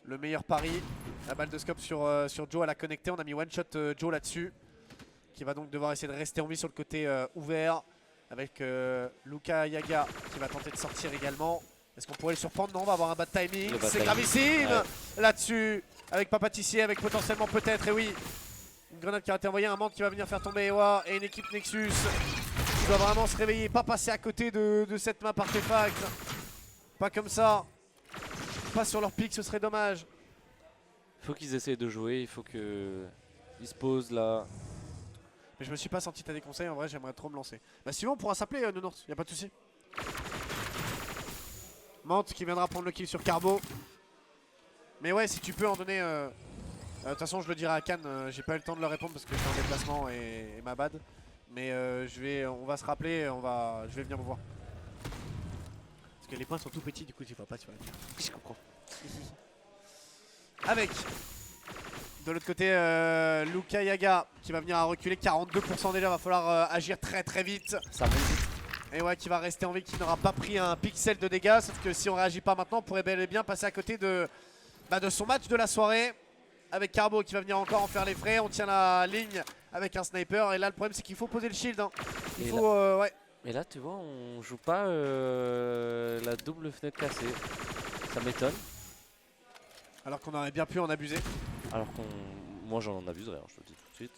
meilleur pari. La balle de scope sur Joe, elle a connecté, on a mis one shot Joe là-dessus. Qui va donc devoir essayer de rester en vie sur le côté ouvert. Avec Luka Yaga qui va tenter de sortir également. Est-ce qu'on pourrait le surprendre? Non, on va avoir un bad timing. Le bad C'est timing. gravissime Ouais. là-dessus. Avec Papatissier, avec potentiellement peut-être, et oui. Une grenade qui a été envoyée, un Mante qui va venir faire tomber Ewa. Et une équipe Nexus qui doit vraiment se réveiller. Pas passer à côté de cette map artefact. Pas comme ça. Pas sur leur pic, ce serait dommage. Faut qu'ils essayent de jouer, il faut que ils se posent là. Mais je me suis pas senti t'as des conseils, en vrai j'aimerais trop me lancer. Bah si on pourra s'appeler Nounours, y'a pas de soucis. Mante qui viendra prendre le kill sur Carbo. Mais ouais, si tu peux en donner... de toute façon je le dirai à Cannes, j'ai pas eu le temps de leur répondre parce que j'étais en déplacement et ma bad. Mais on va se rappeler, je vais venir vous voir. Parce que les points sont tout petits, du coup tu vas pas, tu vas le dire. Je comprends. Avec de l'autre côté Luka Yaga qui va venir à reculer 42% déjà, va falloir agir très très vite. Ça monte vite. Et ouais, qui va rester en vie, qui n'aura pas pris un pixel de dégâts. Sauf que si on réagit pas maintenant, on pourrait bel et bien passer à côté de son match de la soirée. Avec Carbo qui va venir encore en faire les frais. On tient la ligne avec un sniper. Et là le problème c'est qu'il faut poser le shield, hein. Il Et faut ouais. Mais là tu vois, on joue pas la double fenêtre cassée. Ça m'étonne. Alors qu'on aurait bien pu en abuser. Alors qu'on... Moi j'en abuserais, hein, je te le dis tout de suite.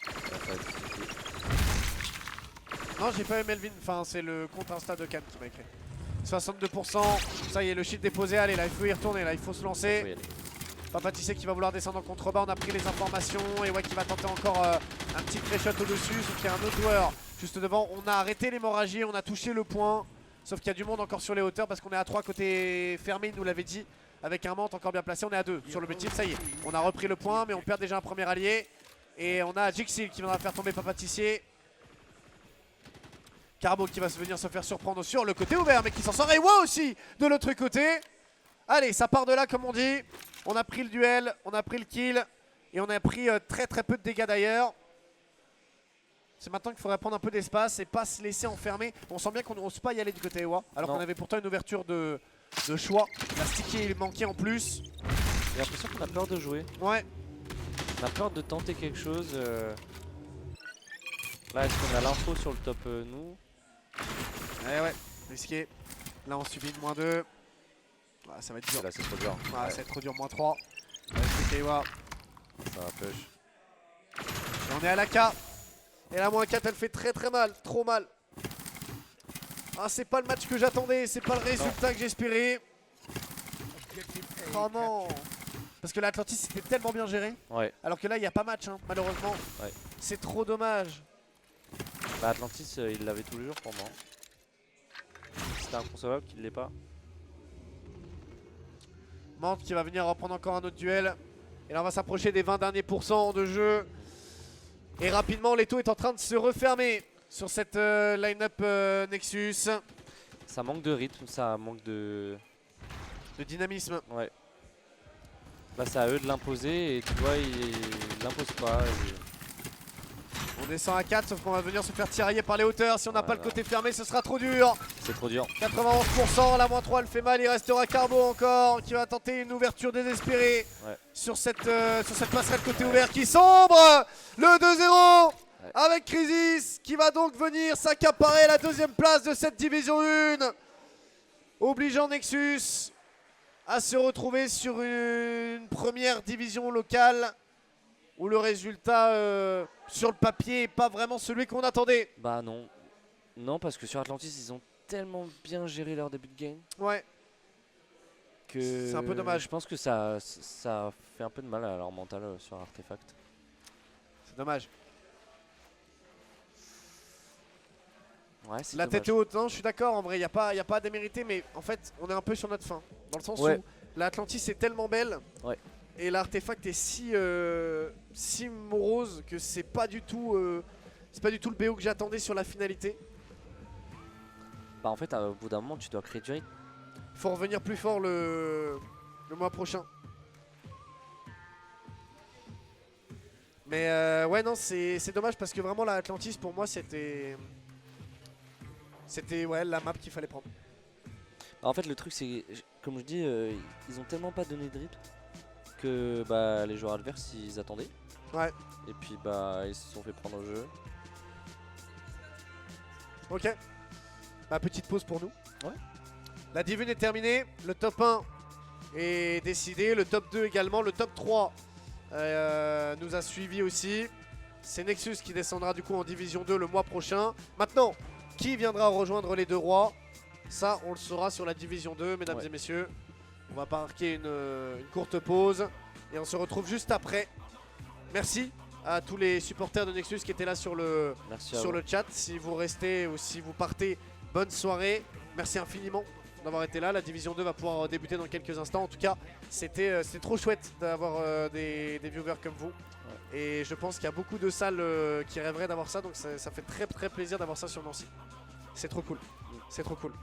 Là, ça va être compliqué. Non, j'ai pas eu Melvin, enfin c'est le compte Insta de Cannes qui m'a écrit. 62%, ça y est, le shield déposé, allez là il faut y retourner, là il faut se Faut y lancer. aller. Papatissé qui va vouloir descendre en contrebas, on a pris les informations et ouais qui va tenter encore un petit pré-shot au-dessus, sauf qu'il y a un autre joueur juste devant. On a arrêté l'hémorragie, on a touché le point, sauf qu'il y a du monde encore sur les hauteurs parce qu'on est à 3 côté fermé, il nous l'avait dit, avec un Mante encore bien placé, on est à 2 sur l'objectif, ça y est. On a repris le point mais on perd déjà un premier allié et on a Jixil qui viendra faire tomber Papatissier. Carbo qui va venir se faire surprendre sur le côté ouvert mais qui s'en sort et Wa aussi de l'autre côté. Allez, ça part de là comme on dit. On a pris le duel, on a pris le kill et on a pris très très peu de dégâts d'ailleurs. C'est maintenant qu'il faudrait prendre un peu d'espace et pas se laisser enfermer. On sent bien qu'on n'ose pas y aller du côté Ewa alors qu'on avait pourtant une ouverture de choix. La sticky il manquait en plus. J'ai l'impression qu'on a peur de jouer. Ouais. On a peur de tenter quelque chose. Là, est-ce qu'on a l'info sur le top nous? Ouais, risqué. Là on subit une -2. Ah, ça va être dur. Là, c'est trop dur. Ah, Ouais, ça va être trop dur, -3. Ewa. ça va push. Et on est à la K. Et la -4 elle fait très très mal, trop mal. Ah c'est pas le match que j'attendais, c'est pas le résultat que j'espérais. objective Oh A non. Parce que l'Atlantis c'était tellement bien géré. Ouais. Alors que là il n'y a pas match hein, malheureusement. Ouais. C'est trop dommage. Bah, Atlantis, il l'avait tous les jours pour moi. C'était inconcevable qu'il l'ait pas. Mante qui va venir reprendre encore un autre duel. Et là on va s'approcher des 20 derniers pourcents de jeu. Et rapidement l'étau est en train de se refermer sur cette line-up Nexus. Ça manque de rythme, ça manque de... De dynamisme. Ouais. Là, c'est à eux de l'imposer et tu vois, ils l'imposent pas. On descend à 4 sauf qu'on va venir se faire tirailler par les hauteurs. Si on n'a pas le Voilà. côté fermé ce sera trop dur. C'est trop dur. 91%, la -3 elle fait mal, il restera Carbo encore qui va tenter une ouverture désespérée Ouais. sur cette passerelle côté ouvert qui sombre. Le 2-0 avec Crisis qui va donc venir s'accaparer la deuxième place de cette division 1. Obligeant Nexus à se retrouver sur une première division locale où le résultat sur le papier n'est pas vraiment celui qu'on attendait. Bah non. Non, parce que sur Atlantis, ils ont tellement bien géré leur début de game Ouais. que... C'est un peu dommage. Je pense que ça fait un peu de mal à leur mental sur Artefact. C'est dommage. Ouais, c'est La dommage. tête haute, non, je suis d'accord, en vrai, il n'y a pas à démériter, mais en fait, on est un peu sur notre fin. Dans le sens Ouais. où l'Atlantis est tellement belle, Ouais. et l'artefact est si morose que c'est pas du tout le BO que j'attendais sur la finalité. Bah en fait, au bout d'un moment, tu dois créer du rythme. Il faut revenir plus fort le mois prochain. Mais ouais, non, c'est dommage parce que vraiment, l'Atlantis, pour moi, c'était ouais, la map qu'il fallait prendre. Bah, en fait, le truc, c'est, comme je dis, ils ont tellement pas donné de rythme que bah, les joueurs adverses, ils attendaient. Ouais. Et puis, bah, ils se sont fait prendre au jeu. Ok. Bah, petite pause pour nous. Ouais. La Div 1 est terminée. Le top 1 est décidé. Le top 2 également. Le top 3 nous a suivi aussi. C'est Nexus qui descendra du coup en Division 2 le mois prochain. Maintenant, qui viendra rejoindre les deux rois? Ça, on le saura sur la Division 2, mesdames Ouais. et messieurs. On va marquer une courte pause. Et on se retrouve juste après. Merci à tous les supporters de Nexus qui étaient là sur le Merci à sur vous. le chat. Si vous restez ou si vous partez, bonne soirée. Merci infiniment d'avoir été là. La Division 2 va pouvoir débuter dans quelques instants. En tout cas, c'était trop chouette d'avoir des viewers comme vous. Et je pense qu'il y a beaucoup de salles qui rêveraient d'avoir ça. Donc ça fait très très plaisir d'avoir ça sur Nancy. C'est trop cool. C'est trop cool.